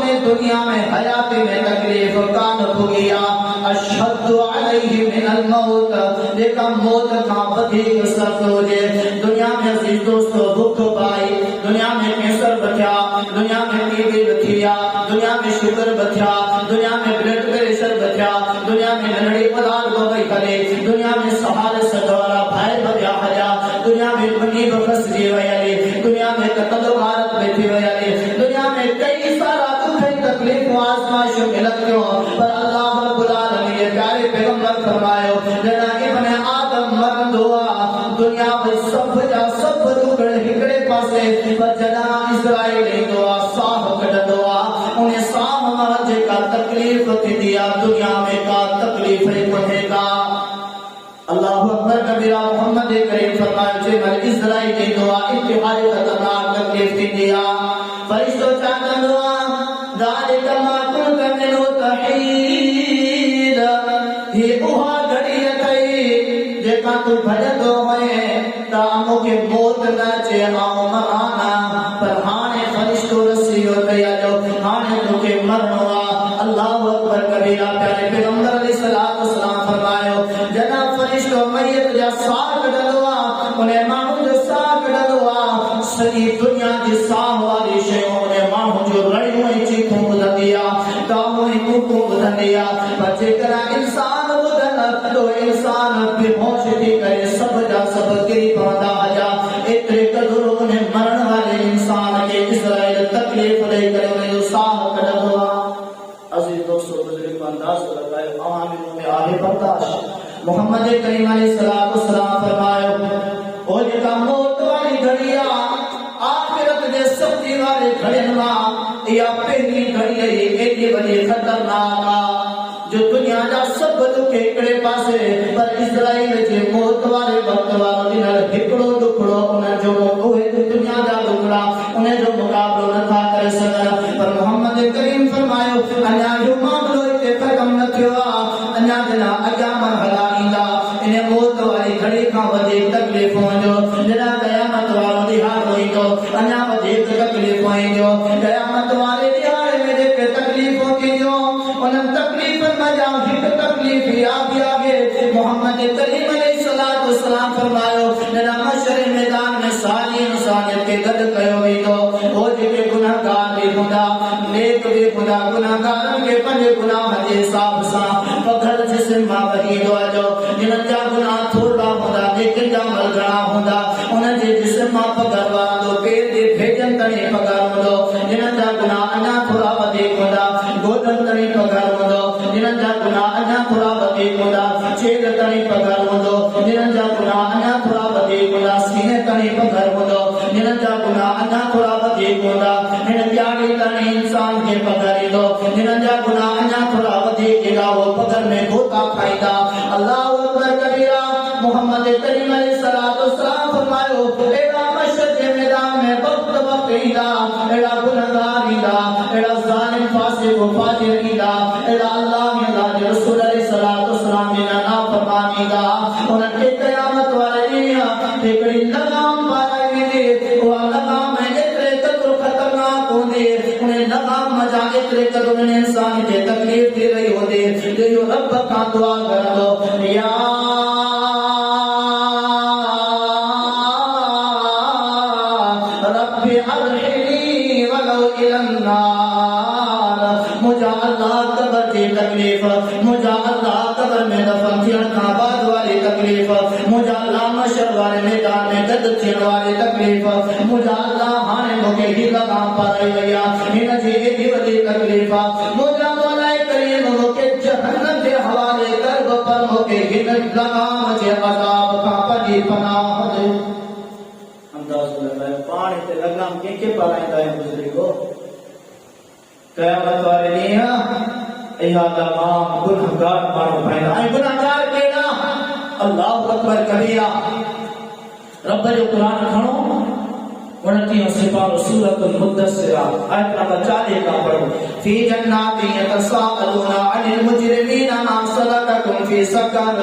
Speaker 1: बि दुनिया में हयाती में तकलीफ़ कान भोगी आहे अशद्दु अलैहि मिनल मौत जेका मौत खां वधीक सख़्त हुजे। दुनिया में अज़ीज़ दोस्तो बुख पाई दुनिया में कैंसर बथिया दुनिया में टीबी बथिया दुनिया में शुगर बथिया दुनिया में ब्लड प्रेशर बथिया दुनिया में नंढड़ी औलाद वई हले दुनिया में सहार सदवारा भाई बथिया हलिया दुनिया में बनी बखस जी वई हले दुनिया में कतल भारत बैठी वई हले दुनिया में कई सारा दुख तकलीफ़ आज़माइश मिलत क्यों पर अल्लाह रब्बुल आलमीन ये प्यारे पैगंबर फरमायो जॾहिं इब्ने आदम मरंदो आहे दुनिया में सब जा सब दुख हिकड़े पासे पर जॾहिं इज़राइल ईंदो आहे साह कढंदो आहे उन साह मां जेका तकलीफ़ थींदी आहे दुनिया में का तकलीफ़ कोन्हे का। अल्लाहु अकबर कबीरा मोहम्मद करीम फरमायो जेमल इज़राइल ईंदो आहे इंतहाई ख़तरनाक तकलीफ़ थींदी आहे फरिश्तो छा कंदो आहे ذلك ما كنت منه تحيد। ही उहा घड़ी अथई जेका तू भॼंदो हुए त मूंखे मौत न अचे आऊं मराना पर हाणे फरिश्तो रसी वियो अथई हलियो हाणे तोखे मरणो आहे। अल्लाहु अकबर कबीरा प्यारे पैगंबर अलैहिस्सलातु वस्सलाम फरमायो जॾहिं फरिश्तो मयत जा साह कढंदो आहे उन माण्हू जो साह कढंदो आहे सॼी दुनिया जी साह वारी शयूं उन माण्हू जो रड़ियूं ऐं चीखूं ॿुधंदी आहे कामूं ऐं कूकूं ॿुधंदी आहे पर जेकर इंसान ॿुधनि तो इंसान बेहोश थी करे सब जा सब किरी पवंदा हुआ। एतिरे क़दुरु उन मरण वारे इंसान खे इज़राइल तकलीफ़ ॾेई करे उन जो साह कढंदो आहे। अज़ीज़ दोस्तो बुज़ुर्ग अंदाज़ लॻायो आवामिनों में आहे बर्दाश्त। मोहम्मद करीम अलैहिस्सलातु वस्सलाम फरमायो ओ जेका मौत वारी घड़ी आहे आखिरत जे सख़्ती वारे घड़ियुनि मां इहा पहिरीं घड़ी एॾी वॾी ख़तरनाक आहे जो दुनिया जा सब दुख एकड़े पासे पर इस्राएल जे मौत वाले वक्त वालो दिन हिकड़ो दुखड़ो उन जो ओए दुनिया जा दुखड़ा उन्हें जो मुकाबलो न था करे सगन पर मोहम्मद करीम फरमायो अन्या जो मामलो इते खत्म न थियो अन्या जना अगा मरहला इंदा इने मौत वाली घड़ी का वधे तकलीफों जो जड़ा कयामत वालो दिहाड़ होई तो अन्या वधे तकलीफों जो कयामत वाले दिहाड़ में जे तकलीफों की जो उन तकलीफ में जा हिक तकलीफ आगे मोहम्मद करीम अलैहिस्सलातु वस्सलाम फरमायो जड़ा मशर मैदान में सारी इंसानियत के गद कयो वी तो ओ जेके गुनाहगार भी हुंदा नेक भी हुंदा गुनाहगारन के पंजे गुनाह जे हिसाब सा पत्थर जिस्म मा वही दो जो जिन जा गुनाह थोड़ा हुंदा लेकिन जा मलगड़ा हुंदा उन जे जिस्म मा पगरवा दो पेट दे भेजन तने पगार हुंदो जिन जा गुनाह अना थोड़ा वधे हुंदा गोदन तने पगार हुंदो जिन जा गुनाह अना थोड़ा वधे हुंदा चेल तने पगार हुंदो जिन जा गुनाह अना थोड़ा वधे हुंदा सीने तने पगार हुंदो जिन जा गुनाह अना थोड़ा वधे हुंदा हिन प्यारे तने इंसान के पगार दो जिन जा गुनाह अना थोड़ा वधे केला वो पगार में गोता खाईदा अल्लाह अकबर कबीरा मोहम्मद करीम अलैहिस्सलातु वस्सलाम फरमायो एड़ा मशर के मैदान में वक्त ईदा एड़ा गुनाहगार ईदा एड़ा जालिम फासिक व फाजिर ईदा एड़ा अल्लाह के रसूल अलैहिस्सलातु वस्सलाम ने नाफरमान ईदा उनके क़यामत वाले दिन हिकड़ी लगाम पाई दे वो लगाम एतरे कदर खतरनाक होंदे उन्हें लगाम मजा एतरे कदर उन्हें इंसान के तकलीफ दे रही होंदे जो रब का दुआ कर दो या रब्बी अरहिनी वलो इलन्नार मुझा अल्लाह कब्र की तकलीफ मुझा अल्लाह कब्र में दफन थियण का बाद वाली तकलीफ मुझा अल्लाह मशर वाले मैदान में गद थियण वाली तकलीफ मुझा अल्लाह हाने मोके ही लगाम पाई वया इन जी एडी वडी तकलीफ मुझा मौला करीम मोके जहन्नम के हवाले कर पर मोके हिन लगाम जे अजाब का पड़ी पनाह दे अंदाज लगाए पानी ते लगाम के पालाइंदा है बुजुर्गो क़यामत वाले दिन इहा तमाम गुनाहगार मानो पैदा है गुनाहगार केड़ा अल्लाह अकबर कबीरा रब जो कुरान खणो 29 सिपारो सूरतुल मुद्दस्सिरा आयत नंबर 40 का पढ़ो फी जन्नाति यतसाअलूना अनिल मुजरिमीना मा सलककुम फी सकर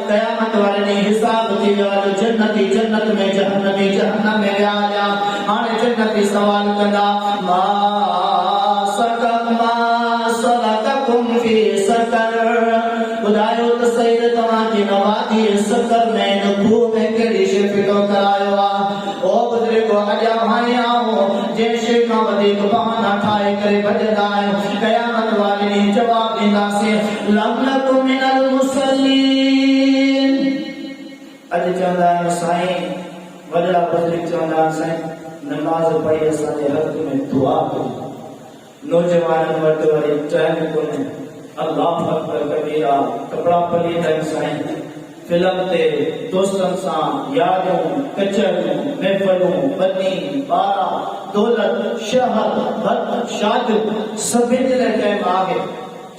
Speaker 1: क़यामत वाले दिन हिसाब थी वालो जन्नती जन्नत में जहन्नमी जहन्नम में आया हाने जन्नती सवाल कंदा मा सलककुम फी सकर बुधायो तो सही तवा की नवादी सकर में नुखू में केड़ी शे फिटो करायो आ ओ बुजुर्गो अजा भाई आओ जैसे का वधिक बहाना ठाए करे भजदा है क़यामत वाले दिन जवाब देंदा से लम नकुम मिनल मुसल्लीन अज चंदा साईं वडा बुजुर्ग चंदा साईं नमाज पढ़ी असांजे हक में दुआ करी नौजवान मर्द वाली टाइम को ने अल्लाह अकबर कबीरा कपड़ा पलीदा साईं फिल्म ते दोस्तन सा यादों कचरों महफलों बनी बारा दौलत शहर भक्त शाद सभी ले टाइम आगे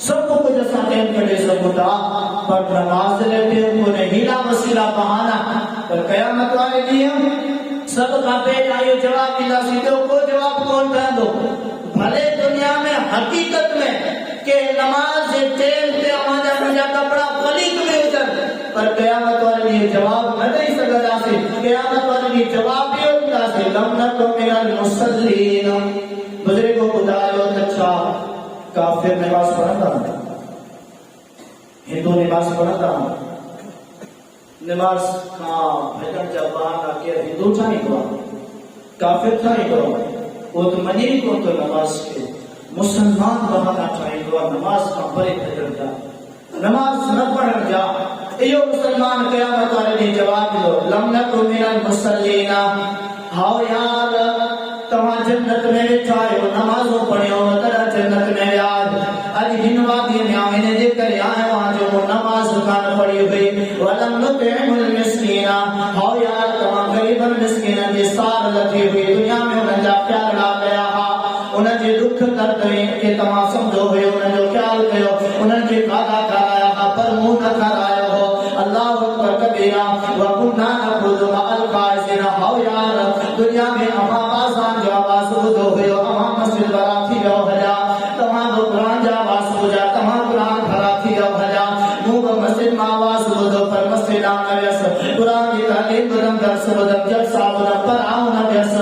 Speaker 1: सब कुछ असा टाइम कढे सघूं पर नमाज ले टाइम को ने हीला वसीला बहाना पर क़यामत वाले ॾींहुं सब का पहला यो जवाब ॾींदा सीधो को जवाब कोन ठहंदो भले दुनिया में हकीकत में के नमाज से टाइम पे हमारा मुझा कपड़ा पलीत में उतर पर क़यामत वाले दिन जवाब न दे सकदा से क़यामत वाले दिन जवाब भी होता से लम नकुम मिनल मुसल्लीन बुजुर्गो खुदायो अच्छा काफिर नमाज पढ़ता हिंदू नमाज पढ़ता नमाज का भजन जा बहाना के हिंदू ठाई को काफिर ठाई को वो तो मनी को तो नमाज के मुसलमान बहाना ठाई को नमाज का परे भजन जा नमाज न पढ़न जा यो मुसलमान क़यामत वाले दिन जवाब दो लम नकुम मिनल मुसल्लीना हाओ यार तवा जन्नत में बैठा हो नमाजों पढ़ियो तेरा जन्नत में याद आज दिन वादी में आने जे करे आए वहां जो नमाज कान पढ़ी हुई वलम नुतइमुल मिस्कीना हाओ यार तवा गरीबन मिस्कीना के सार लगी हुई दुनिया में उनका प्यार ला गया हा उन जे दुख दर्द के तमा समझो हुयो उन जो ख्याल कयो उन जे खाधा खाया पर मुंह न खारायो हो अल्लाह अकबर कबीरा व कुन्ना नखुदु मअल काइसिन हो यार दुनिया में अमा आसान जो आवाज बुधो हुयो अमा मस्जिद बरा थी वियो हजा तमा कुरान जा आवाज बुझा तमा कुरान भरा थी वियो हजा मुंह मस्जिद में आवाज बुधो पर मस्जिद आ न व्यस कुरान की तालीम बुदम दर्स बुदम जब साबुद पर आओ न व्यस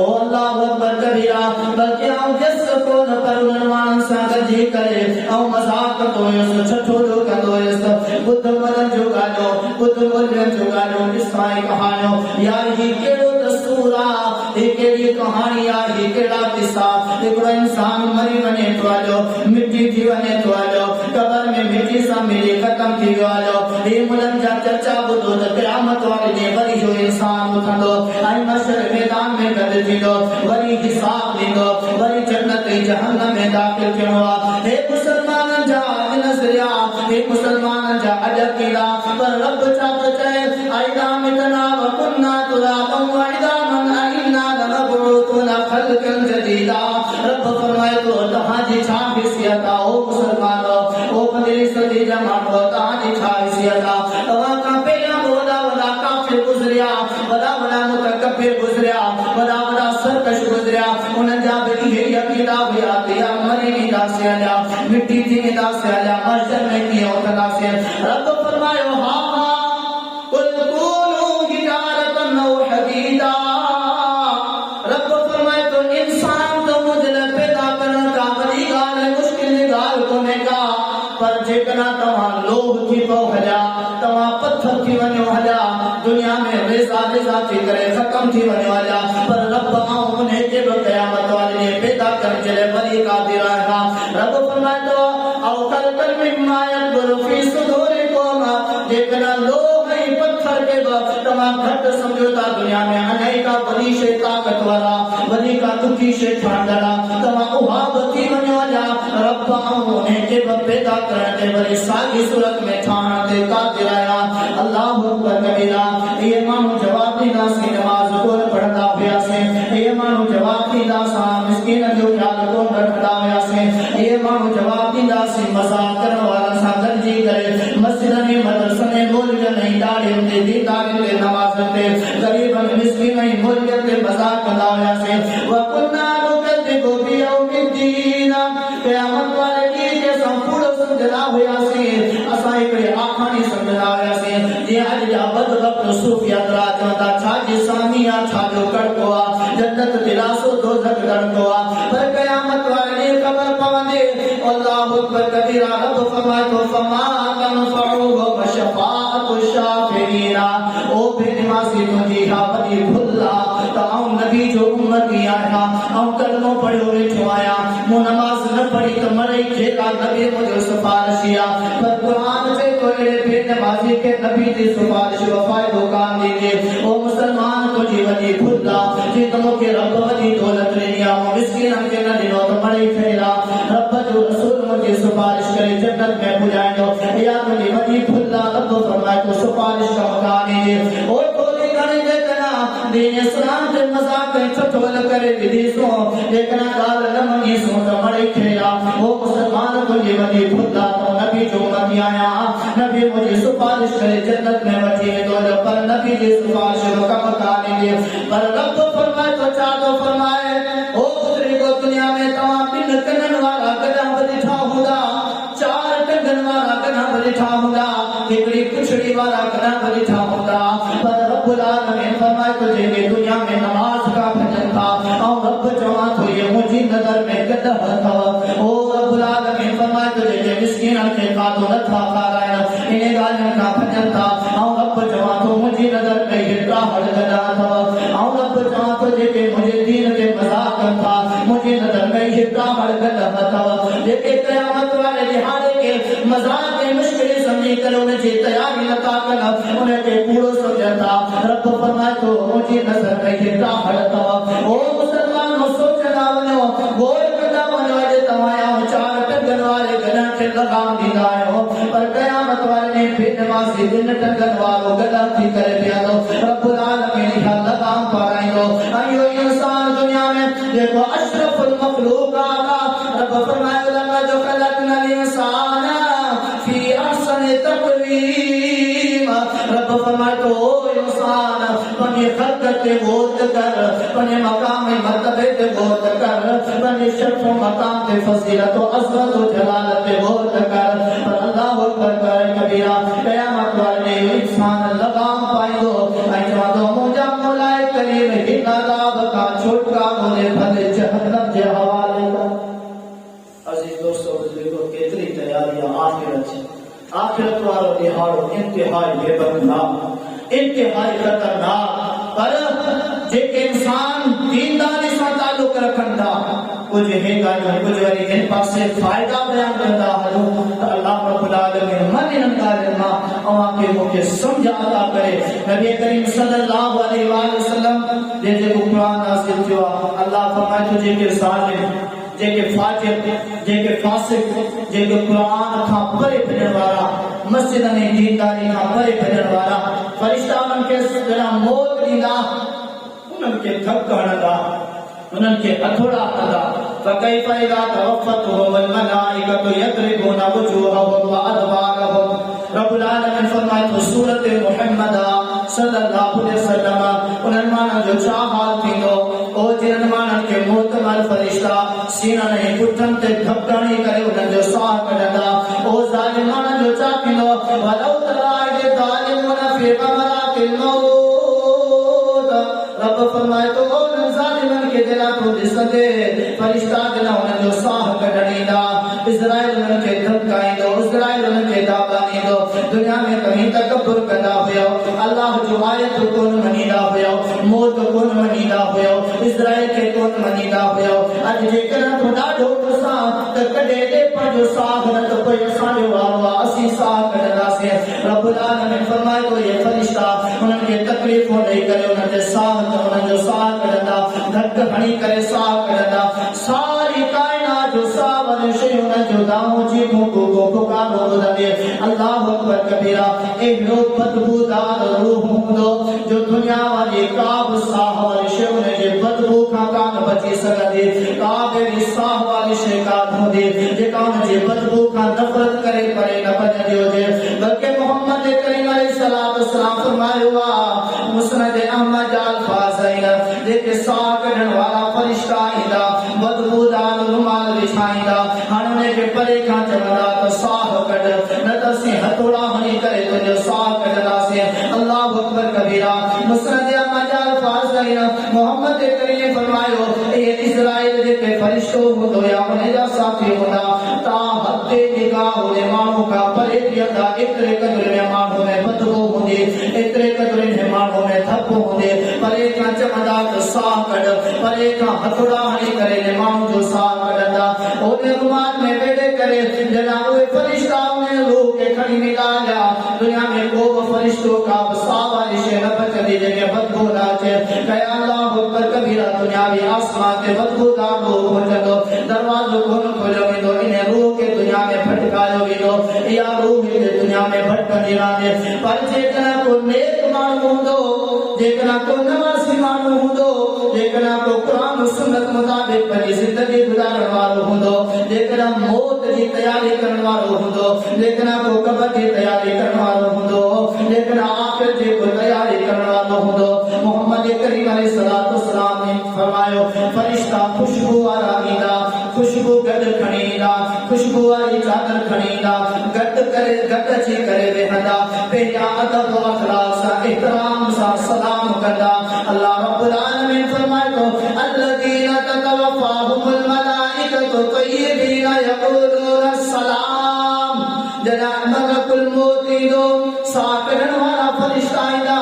Speaker 1: ओ अल्लाह अकबर कबीरा बल्कि आओ जस को न पर उन्मान सा गजी करे औ मजाक तो यस छठो दो कंदो यस बुद्ध मदन जो गालो बुद्ध मदन जो गालो इस्माई कहानो यार ही केड़ो दस्तूरा ए केड़ी कहानी यार ही केड़ा किस्सा एकड़ो इंसान मरी वने तो आलो मिट्टी थी वने तो आलो कब्र में मिट्टी सा मिले खत्म थी वालो ए मुलन जा चर्चा बुधो त क़यामत वाले ने वरी जो इंसान उठंदो आई मशर मैदान में गद थींदो वरी हिसाब दींदो वरी जन्नत जहन्नम में दाखिल थियणो हे मुसलमान जा नज़रिया हे मुसलमान जा अजकीदा पर रब चाहत चाहे आइदा मितना व कुन्ना तुराबा व आइदा मन आइना लमबूतुना खल्कन जदीदा रब फरमाए तो तहां जी छा हिसियत ओ मुसलमान ओ बंदे सदी जमान व तहां जी छा हिसियत तवा का पहला बोला वला काफिर गुजरिया वला वला मुतकब्बिर गुजरिया वला वला सरकश गुजरिया उन जा बरी है अकीदा हुआ दिया मरी दा से आया मिट्टी थी दा से आया महशर में किया उठा से रब फरमाए हा हा कुल कूलू हिजारतन औ हदीदा रब फरमाए तो इंसान तो मुझे पैदा करने का बड़ी गाल है मुश्किल गाल कोने का पर जेकना तमा लोभ थी पो हजा तमा पत्थर थी वने हजा दुनिया में रेसा रेसा थी करे खत्म थी वने वाला पर रब उन्हें के क़यामत वाले ने पैदा कर चले बड़ी कादिर है रब फरमाए तो औ कल कल मिम्मा यक़ुरु फी सुदूरिकुम जेकना लोभ है पत्थर के तमा घट समझोता दुनिया में अनेका बड़ी शे ताकत वाला बड़ी का दुखी शे ठांडला तमा उहाब थी वने वाला रब उन्हें के पैदा करते बड़ी सागी सूरत में ठाणते कादिर है अल्लाह अकबर कबीरा ये मानो जवाब दीदा से नमाज को पढ़ता हुआ से ये मानो जवाब दीदा सा मिस्किन जो ख्याल को रखता हुआ से ये मानो जवाब दीदा से मजाक करने वाला सा गंजी करे मस्जिद में मदरसा में मौलवी नहीं डाले उनके दीदार के नमाज ते गरीब मिस्किन नहीं मौलवी के मजाक करता हुआ से व कुन्ना नुकद्दिबु बियौमिद्दीन क़यामत वाले की के संपूर्ण समझना हुआ से असा एकड़े आखानी समझना हुआ से जे आज जा बदबख्त सूफिया राजवता छा जी सामिया छा जो कड़कोआ जन्नत दिलासो दोजख दड़कोआ पर क़यामत वाले ने खबर पवंदे अल्लाह अकबर कबीरा रब फरमाए तो फमा तनफउ व शफाअतु शाफिरीना ओ बेनमाज़ी तुझी हा बड़ी भुल्ला ताऊ नबी जो उम्मती आया औ कलमो पढ़ो वेठो आया मु नमाज न पढ़ी तो मरे खेला नबी मुझे सिफारिशिया पर कुरान से कोई बेनमाज़ी के नबी की सिफारिश वफाए दुकान दीजिए ओ मुसलमान तुझी वदी भुल्ला जी तुमो के रब वदी दौलत दुनिया में मिस्किन के न दिनो तो मरे खेला रब जो रसूल मुझे सिफारिश करे जन्नत में बुलाएंगे या तुझी वदी भुल्ला रब फरमाए तो सिफारिश का मकान दीजिए ओ खोली गणे देखना दीन इस्लाम के मजाक छठोल करे विदेशो देखना गाल न मनी सो तो मरे खेला ओ मुसलमान तुझी वदी भुल्ला तो नबी जो मत आया नबी मुझे सिफारिश करे जन्नत में वठी तो पर नबी की सिफारिश का मकान दीजिए पर रब फरमाए तो चादो फरमाए ओ पुत्री को दुनिया में तमाम दिन कनन वाला गधा बलिठा होगा चार टंगन वाला गधा बलिठा होगा एकड़ी पुछड़ी वाला गधा बलिठा होगा पर रब्बुल आलमीन फरमाए तो जे दुनिया में नमाज का भजन था और रब जवा तो ये मुझी नजर में गधा था ओ रब्बुल आलमीन फरमाए तो जे मिस्किन के खातो न था खाराया इन्हें गालियों का भजन था और रब जवा तो मुझी नजर में हिटरा हड़ गधा था और रब जवा तो जे मुझे दीन के मजाक था मुझे नजर में हिटरा हड़ गधा था जेके क़यामत वाले दिहाड़े के मजाक के मुश्किल समझी कर उन्हें जे तैयारी लता कर उन्हें के पूरो समझता रब फरमाए तो मुझे नजर में हिटरा हड़ था ओ मुसलमान हो सोचना वनो गोल कदा वनो जे तमाया चार टंगन वाले गधा के लगाम दीदा हो पर क़यामत वाले ने बेनमाज़ी दिन टंगन वालो गधा थी करे पिया तो रब्बुल आलमीन का लगाम पाराइंदो अयो इंसान दुनिया में देखो अशरफुल मखलूकात रब फरमाए लका जो खलकनल इंसाना फी अहसनि तक़वीम रब फरमाए तो इंसान पने खलकत गौर कर पने मकाम मर्तबे ते गौर कर पने शर्फ मकाम ते फजीलत व अज़मत व जलालत ते गौर कर पर अल्लाह अकबर करे कबीरा कयामत वाले इंसान लगाम पाइयो ऐसा दो मुझा मौलाए करीम हिदायत का छोटका होने भले जहन्नम के हवाले का अजीज दोस्तों बुजुर्गों केतरी तैयारियां आखिरत वालों दिहाड़ो इंतहाई बेबरकत इंतहाई खतरनाक पर जेके इंसान दीनदारी से ताल्लुक रखंदा कुछ हेगा जो कुछ वरी इन पासे फायदा बयान करता हलो अल्लाह रब्बुल आलमीन मन इनकार मा अवा के मुके समझ अदा करे नबी करीम सल्लल्लाहु अलैहि वसल्लम जे जे कुरान नाज़िल थियो अल्लाह फरमाए तो जेके सालिम जेके फाजिर जेके फासिक जेके कुरान का परे पढ़ने वाला मस्जिद में दीनदारी का परे पढ़ने वाला फरिश्ता उनके जरा मौत दीदा उनके थक हणदा उनके हथोड़ा हणदा फकैफ इज़ा तवफ़्फ़तहुम वल मलाइकतु यद्रिबूना वजूहहुम व अदबारहुम रब्बुल आलमीन फरमाए तो सूरत मुहम्मद सल्लल्लाहु अलैहि वसल्लम उन्हनि माण्हुनि जो छा हाल थींदो ओ जिन माण्हुनि खे मोतमल फरिश्ता सीना नहीं पुठनि ते धपकणी करे उन्हनि जो साह कढंदा ओ ज़ालिम माण्हुनि जो छा थींदो वलौ तरा इज़ ज़ालिमून फ़ी ग़मरातिल मौत रब फरमाए तो उन ज़ालिमनि खे जरा तो ॾिसंदे फरिश्ता जना उन्हनि जो साह कढणींदा इज़राइल उन्हनि खे धपकाईंदो इज़राइल उन्हनि खे दाबाईंदो दुनिया में कहीं तकब्बुर कंदा हुयो अल्लाह जो आयत कोन मनीदा हुयो मौत कोन मनीदा हुयो इज़राइल के कोन मनीदा हुयो अज जेकर तो ॾाढो गुस्सा त कॾे दे पर जो साह न त कोई असांजो वारो असी साह कढंदासीं रब्बुल आलमीन फरमाए तो ये फरिश्ता उन्हनि खे तकलीफ़ूं ॾेई करे उन्हनि जे साह त उन्हनि जो साह कढंदा धक हणी करे साह कढंदा सारी कायनात जो साह वारी शयूं उन्हनि जो दाऊं जी को पुकारो ॿुधंदे अल्लाह अकबर कबीरा एॾो बदबूदार रूह हूंदो जो दुनिया वाली का बि साह वारी शइ उन जे बदबू खां कान बची सघंदी का बि साह वारी शइ कान हूंदी जेका उन जे बदबू खां नफ़रत करे परे न भॼंदी हुजे बल्कि मोहम्मद करीम अलैहिस्सलाम फरमायो आहे मुस्नद अहमद जा अल्फाज़ आहिनि जेके साह कढण वारा फरिश्ता ईंदा बदबूदार रुमाल विछाईंदा हाणे उन खे परे खां चवंदा त साह कढ न त असीं हथोड़ा हणी करे तुंहिंजो साह कढंदासीं अल्लाह अकबर कबीरा मुस्नद अहमद जा अल्फाज़ आहिनि मोहम्मद करीम फरमायो ये इज़राइल जेके फरिश्तो हूंदो या उन जा साथी हूंदा ता हथे निगाह उन माण्हू खां परे बीहंदा एतिरे क़दुर में माण्हू में बदबू हूंदी एतिरे क़दुर में माण्हू में धप हूंदी परे खां चवंदा त साह कढ परे खां हथोड़ा हणी करे माण्हू जो साह कढंदा उन रुमाल में वेड़े करे जना उहे फरिश्ता उन रूह के खणी मिलाया दुनिया में को बि फरिश्तो का साह वारी शइ न बचंदी जंहिंखे बदबू न अचे कया अल्लाह अकबर कबीरा दुनियावी आसमान ते बदबूदार रूह पहुंचंदो दरवाज़ो कोन खोलियो वेंदो इन रूह के दुनिया में भटकायो वेंदो इहा रूह दुनिया में भटकंदी रहंदी पर जेकॾहिं को नेक माण्हू हूंदो जेकॾहिं को नमाज़ी माण्हू हूंदो जेकॾहिं को क़ुरान सुन्नत मुताबिक़ पंहिंजी ज़िंदगी गुज़ारण वारो हूंदो जेकॾहिं मौत जी तयारी करण वारो हूंदो जेकॾहिं को कब्र जी तयारी करण वारो हूंदो जेकॾहिं आख़िरत जी तयारी करण वारो हूंदो मोहम्मद करीम अलैहिस्सलातु वस्सलाम ने फरमायो फरिश्ता खुशबू वारा ईंदा खुशबू गॾु खणी ईंदा खुशबू वारी चादर खणी ईंदा गॾु अची करे वेहंदा पंहिंजा अदब अखलाक सां एहतराम सां सलाम कंदा अल्लाह रब्बुल आलमीन फरमाए थो अल्लज़ीना ततवफ़ाहुमुल मलाइकतु तय्यबीना यक़ूलूना सलाम जना मलकुल मौत ईंदो साह कढण वारा फरिश्ता ईंदा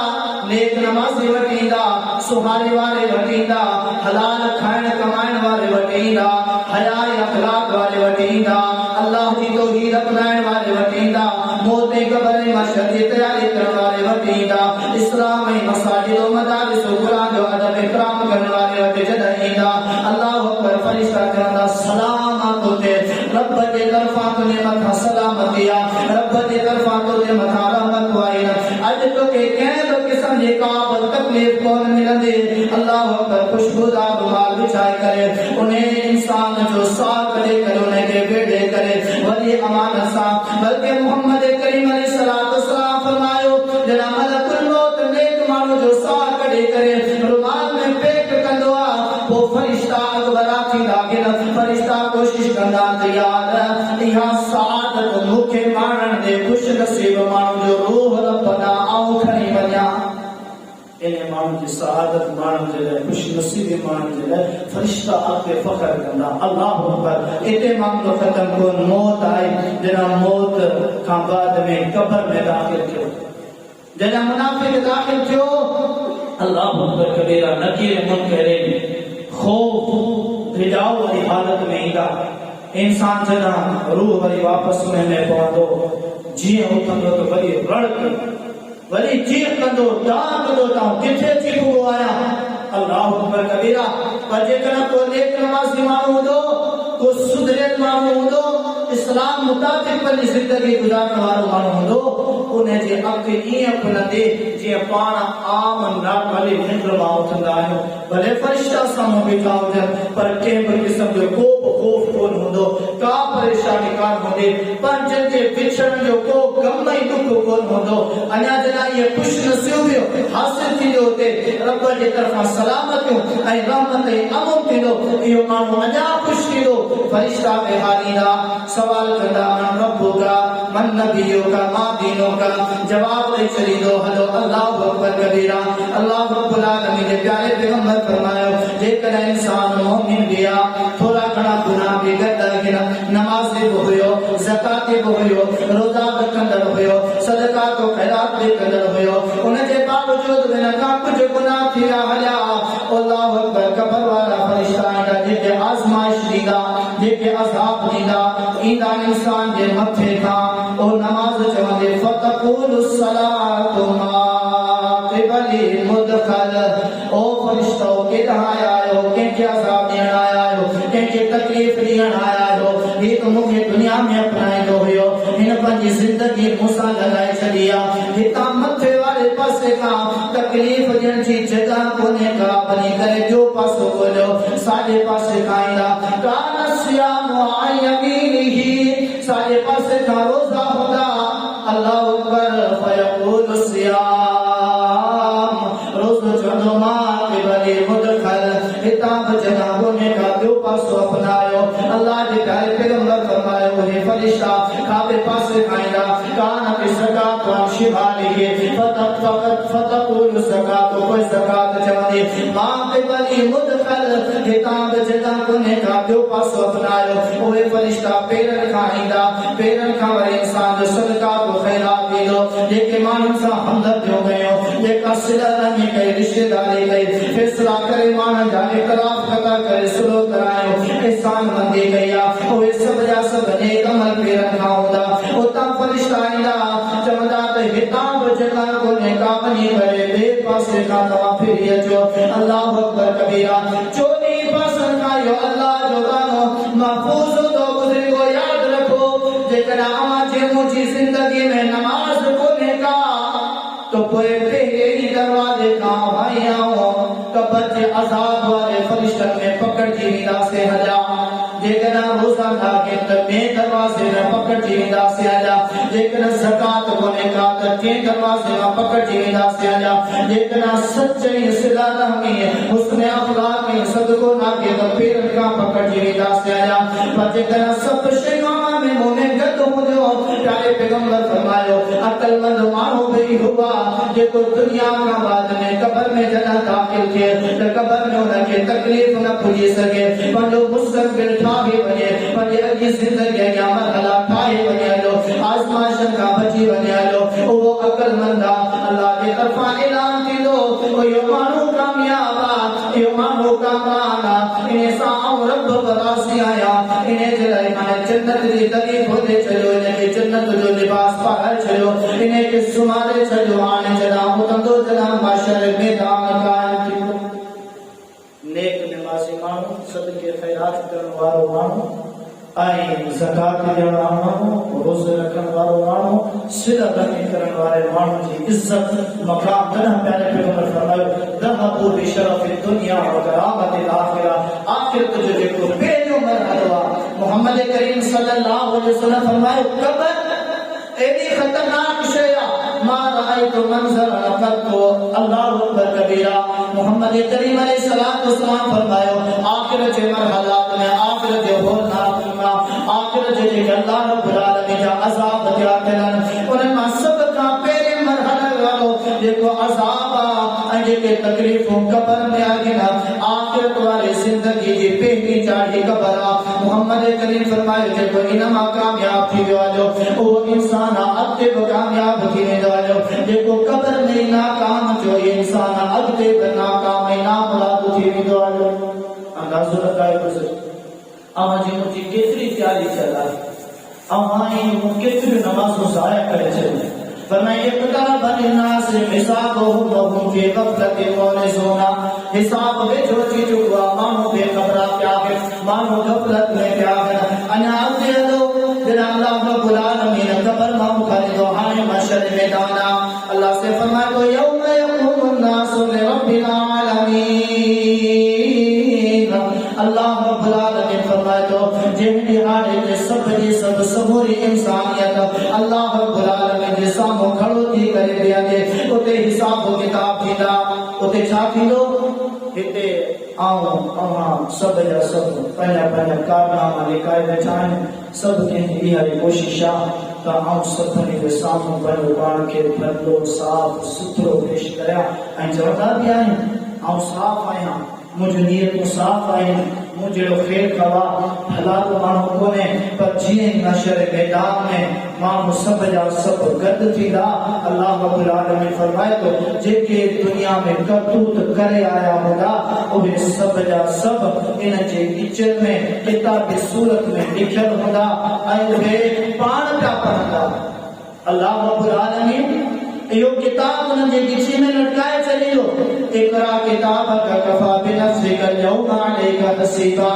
Speaker 1: नेक नमाज़ी वटि ईंदा सुहारी वारे वटि ईंदा हलाल खाइण कमाइण वारे वटि ईंदा हया अखलाक वारे वटि ईंदा अल्लाह जी तौहीद अपनाइण वारे वटि ईंदा मौत जी क़ब्र जी महशर जी तयारी करण वारे वटि ईंदा इस्लाम जी मसाजिद और मदारिस क़ुरान जो अदब इकराम करण वारे वटि जॾहिं ईंदा अल्लाह अकबर फरिश्ता चवंदा सलाम तुंहिंजे रब रब जे तरफा तुने मथा सलामती आ, रब जे तरफा तुने मथा रहमत वाई। अज तो के कंहिं बि किस्म जी का बि तकलीफ़ कोन मिलंदी। अल्लाह अकबर, खुशबूदार रुमाल बिछाए करे उन इंसान जो साह कढे करे उनखे भेड़े करे वरी अमानत सां, बल्कि मोहम्मद करीम अलैहिस्सलातु वस्सलाम फरमायो जॾहिं मलकुल मौत नेक माण्हू जो साह कढे करे रुमाल में पैक कंदो आ, पोइ फरिश्ता अकबरा थींदा कि फरिश्ता कोशिश कंदा त यार इहा सआदत मूंखे माणण दे, खुश नसीब माण्हू जो रूह रब ॾांहुं आऊं खणी वञा। इन माण्हू जी सआदत माण्हू जे लाइ, खुश नसीबी माण्हू जे लाइ फरिश्ता आके फ़ख्र कंदा। अल्लाह अकबर। इते मामलो ख़त्म कोन, मौत आई। जॾहिं मौत खां बाद में कब्र में दाख़िल थियो, जॾहिं मुनाफ़िक़ दाख़िल थियो, अल्लाह अकबर कबीरा, नकीर मुनकरीन, खौफ हिजाओ वाली हालत में ईंदा। इंसान जॾहिं रूह वरी वापस में पवंदो, जीअं उथंदो त वरी रड़क वरी चीख कंदो, डांग कंदो त किथे चीखो आया। अल्लाह अकबर कबीरा। पर जेकॾहिं को नेक नमाज़ी माण्हू हूंदो, को सुधरियल माण्हू हूंदो, इस्लाम मुताबिक़ पंहिंजी ज़िंदगी गुज़ारण वारो माण्हू हूंदो, उनजी अखि ईअं खुलंदी जीअं पाण आम नॉर्मली निंड मां उथंदा आहियूं। भले फरिश्ता साम्हूं बीठा हुजनि, पर कंहिं बि क़िस्म जो को बि ख़ौफ कोन हूंदो, का परेशानी कान हूंदी, पर जंहिंजे विछड़ण जो को गम ऐं दुख कोन हूंदो। अञा जॾहिं इहे ख़ुशनसीबियूं हासिल थींदियूं हुते रब जे तरफ़ां सलामतियूं ऐं रहमत ऐं अमन थींदो, इहो माण्हू अञा ख़ुशि थींदो। फरिश्ता पे हारींदा, सवाल कंदा, मन रब्बुका, मन नबियुका, मा दीनुका, जवाब ॾेई छॾींदो, हलो अल्लाहु अकबर कबीरा। अल्लाह रब्बुल आलमीन जे प्यारे पैगंबर फरमायो, जेकॾहिं इंसान मोमिन बि आहे, थोरा घणा गुनाह बि कढंदा, नमाज़ी बि हुयो, ज़कात बि हुयो, रोज़ा बि कंदड़ हुयो, सदक़ात और खैरात भी कंदड़ हुयो, उनजे बावजूद बिन का कुछ गुनाह थिया हलिया। अल्लाह अकबर। कब्र वाला फरिश्ता ईंदा, जेके आज़माइश ॾींदा, जेके अज़ाब ॾींदा, ईंदा इंसान जे मथे खां। ओ नमाज़ चवंदे फतक़ूलु सलातु मा क़िबली मुदखल। ओ फरिश्तो केॾांहुं आया आहियो, कंहिंखे अज़ाब ॾियण आया आहियो, कंहिंखे तकलीफ़ ॾियण आया आहियो। हीउ त मूंखे दुनिया में अपनाईंदो हुयो, हिन पंहिंजी ज़िंदगी मूंसां लॻाए छॾी आहे। हितां मथे वारे पासे खां तकलीफ़ ॾियण जी जॻह कोन्हे का, वञी करे ॿियो पासो ॻोल्हियो, साॼे पासे खां ईंदा। कान सियामु अन यमीनिही, साॼे पासे खां रोज़ा हूंदा। अल्लाह अकबर। फयक़ूलु सियाम, रोज़ो चवंदो मां क़िबली मुदखल, हितां बि जॻह कोन्हे का, ॿियो पासो अपनायो। अल्लाह जे प्यारे पैगंबर फरमायो, हे फरिश्ता खाॿे पासे खां ईंदा। कान बि ज़कात अन शिमालिही, फतक़ूलु ज़कात, कोई ज़कात चवंदी मां क़िबली मुदखल, हितां बि जॻह कोन्हे का, ॿियो पासो अपनायो। उहे फरिश्ता पेरनि खां ईंदा, पेरनि खां वरी इंसान जो सदक़ात और खैरात ॾींदो, जेके माण्हुनि सां हमदर्दियूं कयूं, जेका सिला रमी कई, रिश्तेदारी कई, फ़ैसिला करे माण्हुनि जा इख़्तिलाफ़ ख़ता करे सुलह करायो, इंसान मंदी कई आहे, उहे सभ जा सभ नेक अमल पेरनि खां हूंदा। उतां फरिश्ता ईंदा, चवंदा त हितां बि जॻह कोन्हे का, वञी करे ॿिए पासे खां तव्हां फिरी अचो। अल्लाह अकबर कबीरा। चोॾहीं पासनि खां इहो अल्लाह जो गानो महफ़ूज़ हूंदो गुज़रियो। यादि रखो, जेकॾहिं अव्हां जे मुंहिंजी ज़िंदगी में नमाज़ कोन्हे का, तो पोइ पहिरें ई दरवाज़े खां भाई आऊं कब्र जे अज़ाब वारे फरिश्तनि में पकड़जी वेंदासीं हलिया। जेकॾहिं रोज़ा नागे त ॿिए दरवाज़े में पकड़जी वेंदासीं हलिया। जेकॾहिं ज़कात कोन्हे का त टिएं दरवाज़े मां पकड़जी वेंदासीं हलिया। जेकॾहिं सच्चाई सिला रहमी हुस्न अख़लाक़ में सदको नागे त पेरनि खां पकड़जी वेंदासीं हलिया। पर जेकॾहिं सभु शयूं में मूं में गॾु हूंदियूं, प्यारे पैगंबर फरमायो, अक़लमंद माण्हू बि हुआ जेको दुनिया खां बाद में कब्र में जॾहिं दाख़िल थिए त कब्र में हुनखे तकलीफ़ न पुॼी सघे, पंहिंजो मुस्तक़बिल ठाहे वञे, पंहिंजी अॻी ज़िंदगी जा मरहला ठाहे वञे हलो, आज़माइशन खां बची वञे हलो, उहो अक़लमंद आहे। अल्लाह जे तरफ़ां ऐलान थींदो, इहो माण्हू कामयाब आहे, इहो माण्हू कामयाब आहे, इन सां आऊं रब राज़ी आहियां। इन जे लाइ हाणे जन्नत जी तारीफ़ होदे छॾियो, इनखे जन्नत जो लिबास पाराए छॾियो, इनखे सुम्हारे छॾियो। हाणे जॾहिं उथंदो, जॾहिं माशर मैदान क़ाइम थींदो, नेक नमाज़ी माण्हू, सदके खैरात करण वारो माण्हू आई ज़कात ॾियण वारो माण्हू, रोज़े रखण वारो माण्हू, सिल रमी करण वारे माण्हू जी इज़त मक़ाम तॾहिं प्यारे पैगंबर फरमायो ज़हबू बिशरफ़ि दुनिया व करामतिल आख़िरा। आख़िरत जो जेको पहिरियों मरहलो आहे, मोहम्मद करीम सल्लल्लाहु अलैहि वसल्लम फरमायो क़ब्र एॾी ख़तरनाक शइ आहे, मां रअयतु मंज़रन क़त्तु अल्लाहु अकबर कबीरा। मोहम्मद करीम अलैहिस्सलातु वस्सलाम फरमायो आख़िरत जे मरहलात में, आख़िरत जे होरनाक में, आख़िरत जे जेके अल्लाह रब्बुल आलमीन जा अज़ाब थिया थियनि उन मां सभ खां पहिरियों मरहले वारो जेको अज़ाब आहे ऐं जेके तकलीफ़ूं क़ब्र में आहिनि, आख़िरत वारी ज़िंदगी जी पहिरीं चाढ़ी क़ब्र आहे। मोहम्मद करीम फरमायो जेको इन मां कामयाब थी वियो आहे उहो इंसान अॻिते बि कामयाब थी वेंदो आहे, जेको क़ब्र में नाकाम थियो इंसान अॻिते बि नाकाम ऐं नामुराद थी वेंदो आहे। अंदाज़ो लॻायो जी मुझी केतरी तैयारी चल रही केतरी नमाज़ों ज़ाया करे चली हिसाब वेठो थी चुको आहे, माण्हू बेख़बरा पिया आहिनि, माण्हू ग़फ़लत में पिया आहिनि। अञा अॻिते हलो जॾहिं अल्लाह रब्बुल आलमीन क़ब्र मां उथारींदो, हाणे महशर मैदान आहे। अल्लाह से फरमाए थो यौम यक़ूमु अन्नासु लिरब्बिल आलमीन। अल्लाह रब्बुल आलमीन फरमाए थो जंहिं ॾिहाड़े ते सभ जी सभ समूरी इंसानियत अल्लाह रब्बुल आलमीन जे साम्हूं खड़ो थी करे बीहंदे, उते हिसाब किताब थींदा। उते छा थींदो? हिते आऊं अव्हां सभ जा सभ पंहिंजा पंहिंजा कारनामा लिकाए वेठा आहिनि। सभु कंहिंजी इहा कोशिश आहे त आऊं सभिनी जे साम्हूं पंहिंजो पाण खे भलो साफ़ सुथरो पेश करियां ऐं चवंदा बि आहिनि आऊं साफ़ आहियां, मुंहिंजूं नीयतूं साफ़ आहिनि, मूं जहिड़ो ख़ैर खवा हलाल माण्हू कोन्हे। पर जीअं ई महशर मैदान में माण्हू सभ जा सभ गॾु थींदा, अल्लाह रब्बुल आलमीन फरमाए थो जेके दुनिया में करतूत करे आया हूंदा उहे सभ जा सभ इन जे विच में किताब सूरत में लिखियल हूंदा ऐं उहे पाण पिया पढ़ंदा। अल्लाह रब्बुल आलमीन इहो किताब उन्हनि जे विच में लटकाए छॾींदो। इक़रा किताबक कफ़ा बिनफ़्सिक अल-यौम अलैका हसीबा।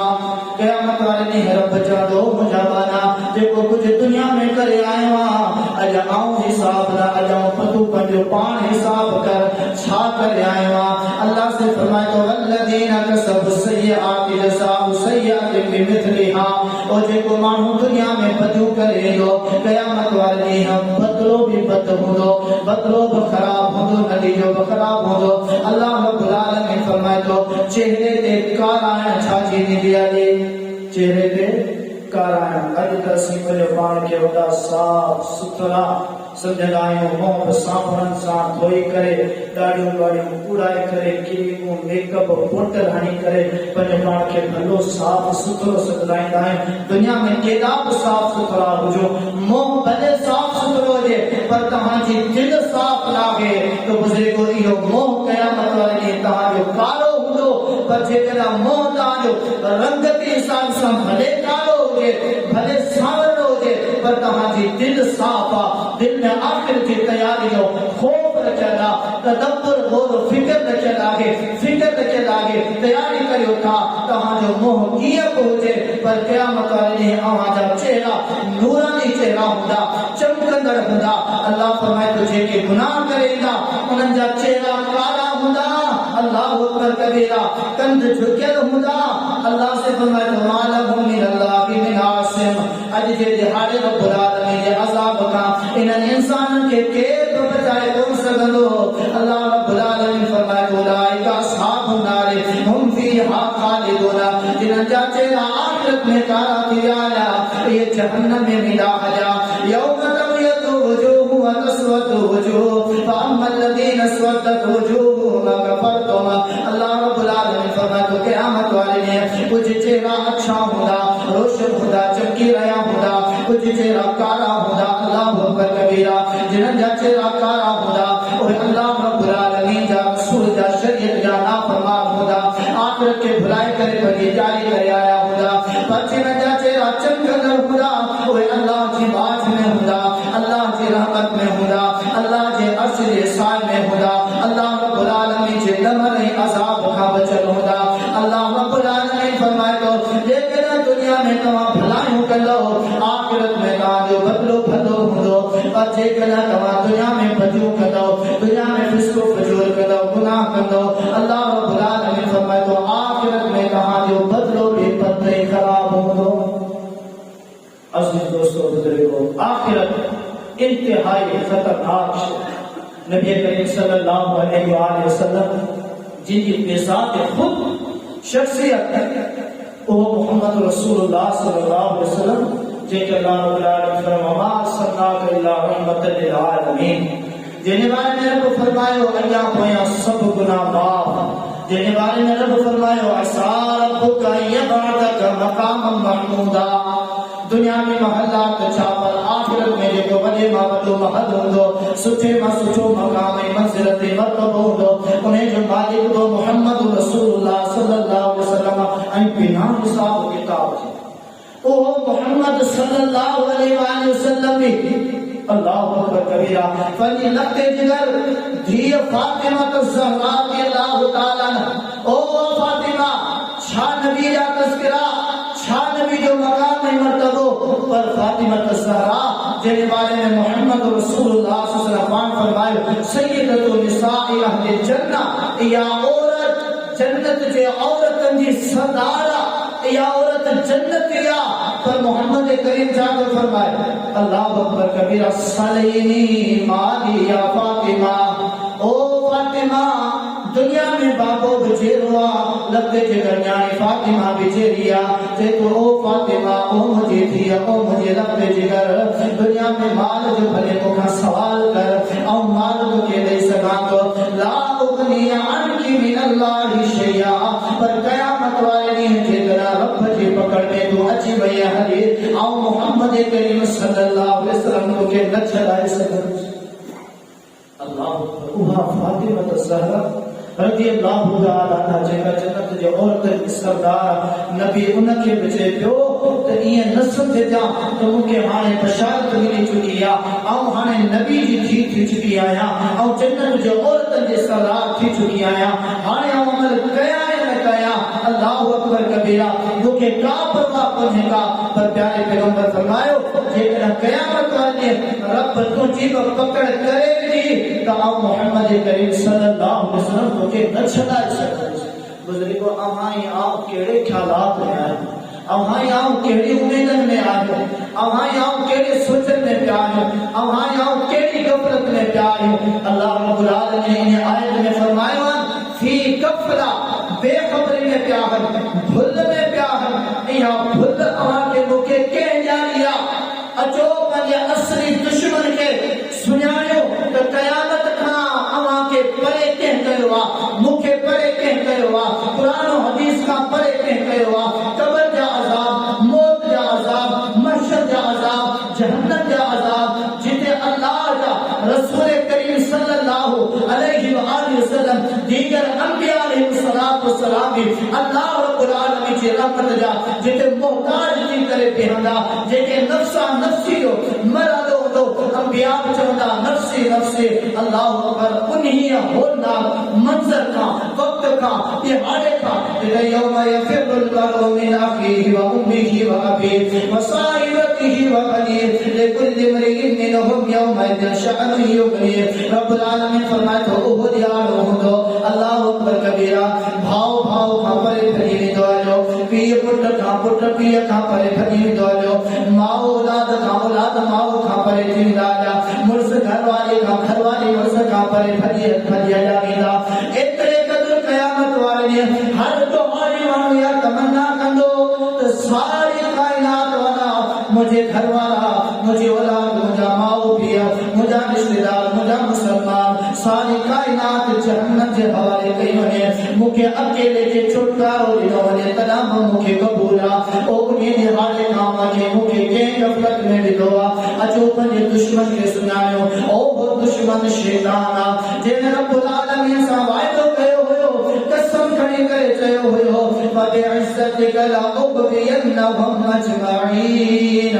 Speaker 1: क़यामत वारे ॾींहुं रब चवंदो मुंहिंजा बाना जेको कुझु दुनिया में करे आयो आहे, अॼु आऊं हिसाब न, अॼु तूं पंहिंजो पाण हिसाब कर छा करे आयो आहे। अल्लाह से फरमाए थो वल्लज़ीना कसबु सय्यआति जज़ाउ सय्यअतिन बिमिथलिहा। ओ जेको माण्हू दुनिया में बदियूं करे ईंदो, क़यामत वारे ॾींहुं बदिलो बि बद हूंदो, बदिलो बि ख़राब हूंदो, नतीजो बि ख़राब हूंदो। अल्लाह रब्बुल आलमीन फरमाए थो चेहरे ते काराइण छा जी ॾींदी आहे? चेहरे ते काराइण। अॼु त असीं पंहिंजो पाण खे वॾा साफ़ सुथरा समझंदा आहियूं, मुंहुं बि साबुणनि सां धोई करे, ॾाढ़ियूं ॿाढ़ियूं कूड़ाए करे, क्रीमूं मेकअप बोटल हणी करे पंहिंजे पाण खे भलो साफ़ सुथरो सजाईंदा आहियूं। दुनिया में केॾा बि साफ़ सुथरा हुजो, मुंहुं भले साफ़ सुथरो हुजे पर तव्हांजी दिलि साफ़ न आहे त बुज़ुर्गो इहो मुंहुं क़यामत वारे ॾींहुं तव्हांजो कारो हूंदो। पर जेकॾहिं मुंहुं तव्हांजो रंग जे हिसाब सां भले कारो हुजे, भले सावरो हुजे, पर तव्हांजी दिलि साफ़ आहे, दिलि में आख़िरत जी तयारी जो ख़ौफ़ रखियल आहे, तदब्बुर गौर फ़िक्र रखियल आहे, फ़िक्र रखियल आहे, तयारी करियो था तव्हांजो मुंहुं कीअं बि हुजे पर क़यामत वारे ॾींहुं अव्हांजा चेहरा नूरानी चेहरा हूंदा, चमकंदड़ हूंदा। अल्लाह फरमाए थो जेके गुनाह करे ईंदा उन्हनि जा चेहरा कारा हूंदा। अल्लाह अकबर कबीरा, कंध झुकियल हूंदा। अल्लाह से फरमाए थो मालहु मिनल्लाहि मिन आसिम। अॼु जे दिहाड़े रब्बुल आलमीन जे अज़ाब खां इन्हनि इंसाननि खे केरु बि बचाए कोन सघंदो। अल्लाह रब्बुल आलमीन फरमाए थो उलाइका अस्हाबुन नार हुम फ़ीहा ख़ालिदून। जिन्हनि जा चेहरा आख़िरत में कारा थी विया इहे जहन्नम में वेंदा हलिया। यौम तबयद्दु वुजूहु व तस्वद्दु वुजूह फ़अम्मा अल्लज़ीना अस्वद्दत वुजूहुहुम कफ़रतुम। अल्लाह रब्बुल आलमीन फरमाए थो क़यामत वारे ॾींहुं कुछ चेहरा अच्छा हूंदा, रोशन हूंदा, चमकी रहिया हूंदा, कुछ चेहरा कारा हूंदा। अल्लाह अकबर कबीरा। जिन्हनि जा चेहरा कारा हूंदा उहे अल्लाह रब्बुल आलमीन जा रसूल जा शरीयत जा नाफ़रमान हूंदा, आख़िरत खे भुलाए करे पंहिंजी जारी करे आया हूंदा। पर जिन्हनि जा चेहरा चमकंदड़ हूंदा उहे अल्लाह जी बात में हूंदा, अल्लाह जी रहमत में हूंदा, अल्लाह जे अर्श जे साए में हूंदा, अल्लाह रब्बुल आलमीन जे लमन ऐं अज़ाब खां बचल हूंदा। अल्लाह रब्बुल आलमीन फरमाए थो जेकॾहिं दुनिया में तव्हां भलायूं जेकॾहिं तव्हां दुनिया में बदियूं कंदव, दुनिया में फिस्को फजूल कंदव, गुनाह कंदव, अल्लाह रब्बुल आलमीन फरमाए थो आखिरत में तव्हांजो बदिलो बि पते ख़राब हूंदो। अज़ीज़ दोस्तों बुजुर्गो, आखिरत इंतहाई खतरनाक शइ। नबी करीम सल्लल्लाहु अलैहि वसल्लम जिनकी बेज़ात खुद शख्सियत है वो मोहम्मद रसूलुल्लाह सल्लल्लाहु अलैहि वसल्लम जेके अल्लाह रब्बुल आलमीन फरमाया सल्लल्लाहु इल्ला रहमतल लिल आलमीन, जिन्हें बारे में रब फरमायो अल्लाह पोया सब गुनाह माफ, जिन्हें बारे में रब फरमायो असा रब्बुका यबअतक मकामम महमूदा। दुनिया में महल्ला कछा पर आखिरत में जेको वॾे मां वॾो महल हूंदो, सुठे मां सुठो मकाम ऐं मंज़िलत ऐं मर्तबो हूंदो, उन जो मालिक बि मुहम्मद रसूलुल्लाह सल्लल्लाहु अलैहि वसल्लम ऐं बिना हिसाब किताब जे ओ मुहम्मद सल्लल्लाहु अलैहि वसल्लम भी अल्लाहु अकबर कबीरा फली लगते जिगर धी फातिमा ज़हरा रज़ियल्लाहु ताला ओ फातिमा छा नबी जा तज़किरा, छा नबी जो मकाम है मर्तबो, पर फातिमा ज़हरा जिनके बारे में मोहम्मद रसूलुल्लाह सल्लल्लाहु अलैहि वसल्लम फरमायो सय्यदतु निसाई अहले जन्नह, या औरत जन्नत जे औरतन जी सरदार, या औरत जन्नत या, पर मोहम्मद करीम जाकर फरमाए अल्लाह अकबर कबीरा सलीनी माली या फातिमा, ओ फातिमा दुनिया में बाबो बिछेरुआ लगते जिगर न्याणी फातिमा बिछेरिया जे तो ओ फातिमा ओ मुझे थिया ओ मुझे लगते जिगर दुनिया में माल जो भले मुखा सवाल कर और माल तो के दे सका तो ला उगनी अनकी मिन अल्लाह शैया, पर कयामत वाले दिन जेकरा रब जी पकड़ में तो अची वई हरी और मोहम्मद करीम सल्लल्लाहु अलैहि वसल्लम को के न छड़ाए सके। अल्लाह उहा फातिमा ज़हरा रज़ियल्लाहु ताला अन्हा जेका जन्नत जे औरत सरदार नबी उनके बचे पियो त इए न समझजा त मूंखे हाणे बशारत मिली चुकी आ ऐं हाणे नबी जी थी चुकी आहियां ऐं जन्नत जे औरतन जे सरदार थी चुकी आहियां, हाणे अमल कया न कया अल्लाहु अकबर कबीरा मूंखे का परवाह कोन्हे का, पर प्यारे पैगंबर फरमायो जेकॾहिं क़यामत वारे रब तुंहिंजी पकड़ करे थी त मोहम्मद करीम सल्लल्लाहु अलैहि वसल्लम तोखे न छॾाए सघंदुसि। बुज़ुर्गो अहाई आऊं कहिड़े ख्यालात में आहियूं, अहाई आऊं कहिड़ी उमेदनि में आहियूं, अहाई आऊं कहिड़े सोचनि में पिया आहियूं, अहाई आऊं कहिड़ी गफ़लत में पिया आहियूं। अल्लाह रब्बुल आलमीन इन आयत में फरमायो फी गफ़ला बेखबरी में पिया आहिनि, भुल में पिया आहिनि, इहा भुल अव्हांखे मूंखे कंहिं ॼाणी आहे। अचो पंहिंजे असली दुश्मन खे सुञाणियो त क़यामत खां अव्हांखे परे कंहिं कयो आहे, मूंखे परे कंहिं कयो आहे, क़ुरान ऐं हदीस खां परे कंहिं कयो आहे। क़ब्र जा अज़ाब, मौत जा अज़ाब, महशर जा अज़ाब, जहन्नम जा अज़ाब, जिते अल्लाह जा रसूल करीम सल्लल्लाहु अलैहि वसल्लम दीगर अंबिया अलैहिस्सलातु वस्सलाम भी अल्लाह रब्बुल आलमीन जी रहमत जा जिते मोहताज थी करे बीहंदा, जेके नफ्सा नफ्सी जो मरदो दो अंबिया चवंदा नफ्सी नफ्सी, अल्लाह अकबर उन्हीं होलनाक मंजर का वक्त का दिहाड़े का यौम यफिरुल मरउ मिन अखीहि व उम्मिहि व अबीहि व साहिबतिहि व बनीहि लिकुल्लि इम्रिइन मिनहुम यौमइज़िन शअनुन युग़नीहि। रब्बुल आलमीन फरमाए थो उहो ॾियारो हूंदो अल्लाह अकबर कबीरा भाउ भाउ खां परे भॼी वेंदो हलियो, पीउ पुट खां पुट पीउ खां परे भॼी वेंदो हलियो, माउ औलाद खां औलाद माउ खां परे थी वेंदा हलिया, मुड़ुस घरवारी खां घरवारी मुड़ुस खां परे भॼी हलिया वेंदा। एतिरे क़दुरु क़यामत वारे ॾींहुं हर तोहारी माण्हू इहा तमन्ना कंदो त सारी काइनात वारा मुंहिंजे घरवारा, मुंहिंजी औलाद, मुंहिंजा माउ पीउ, मुंहिंजा रिश्तेदार, मुंहिंजा मुसलमान, सारी काइनात जहन्नम जे हवाले कई वञे, मूंखे अकेले खे छुटकारो ॾिनो वञे तॾहिं बि मूंखे क़बूल आहे। ओ उन दिहाड़े खां मूंखे कंहिं गफ़लत में विधो आहे। अचो पंहिंजे दुश्मन खे सुञाणियो, ओ हो दुश्मन शैतान आहे जंहिं रब्बुल आलमीन सां वाइदो कयो हुयो, कसम खणी करे चयो हुयो فبعزتك لأغوينهم أجمعين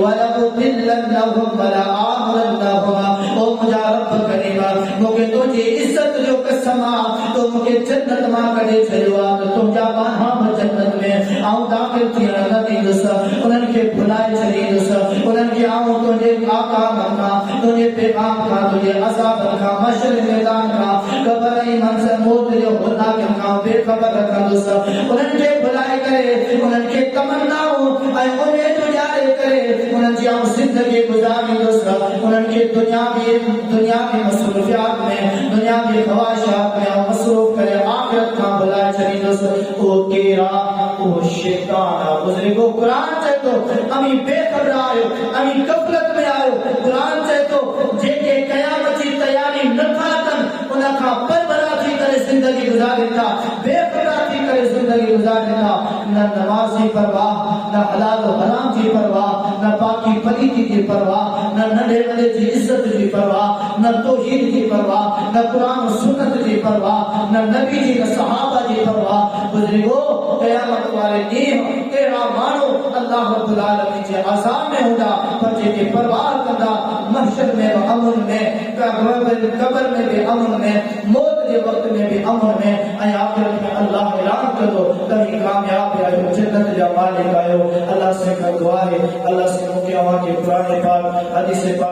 Speaker 1: ولأضلنهم ولآمرنهم। ओ मुंहिंजा रब करीमा मूंखे तुंहिंजी इज़त जो कसम आहे तो मूंखे जन्नत मां कढी छॾियो आहे त तुंहिंजा बाहाम जन्नत में आऊं दाख़िल थियण न ॾींदुसि, उन्हनि खे भुलाए छॾींदुसि, उन्हनि खे आऊं तुंहिंजे आका मना तुझे पैगाम का, तुझे अज़ाब का, मशर मैदान का, कबर मंजर मौत जो होता के का बेखबर रखा दोस्त उन्हनि खे भुलाए करे, उन्हनि खे तमन्नाऊं ऐं उम्मीद जारे करे, उन्हनि जी ज़िंदगी गुज़ारी दोस्त, उन्हनि खे दुनिया की मसरूफियात में, दुनिया की ख्वाहिशात में मसरूफ करे आखिरत का भुलाए छड़ी दोस्त। वो केरा वो शैतान बुजुर्गो कुरान चए तो अमी बेखबर आयो, अमी गफलत में आयो। कुरान चए तो जेके क़यामत जी तैयारी न था कन उनका परबरा थी करे जिंदगी गुजारे था, बेखबर थी करे जिंदगी गुजारे था। न नमाज की परवाह, न हलाल और हराम की परवाह, न पाकी पलीती की परवाह, न नंढे वॾे जी इज्जत की परवाह, न तौहीद की परवाह, न कुरान और सुन्नत की परवाह, न नबी जी न सहाबा की परवाह। बुजुर्गो क़यामत वाले ॾींहुं अहिड़ा माण्हू अल्लाह रब्बुल आलमीन जे अज़ाब में हूंदा, पर जेके परवाह कंदा महशर में बि अमन में, कब्र में भी अमन में, मौत के वक्त में भी अमन में, ऐं आखिरत में अल्लाह ऐलान कंदो तव्हीं कामयाब आहियो, जन्नत जा मालिक आहियो। अल्लाह से दुआ है, अल्लाह से मूंखे अव्हां खे क़ुरान पाक हदीस पाक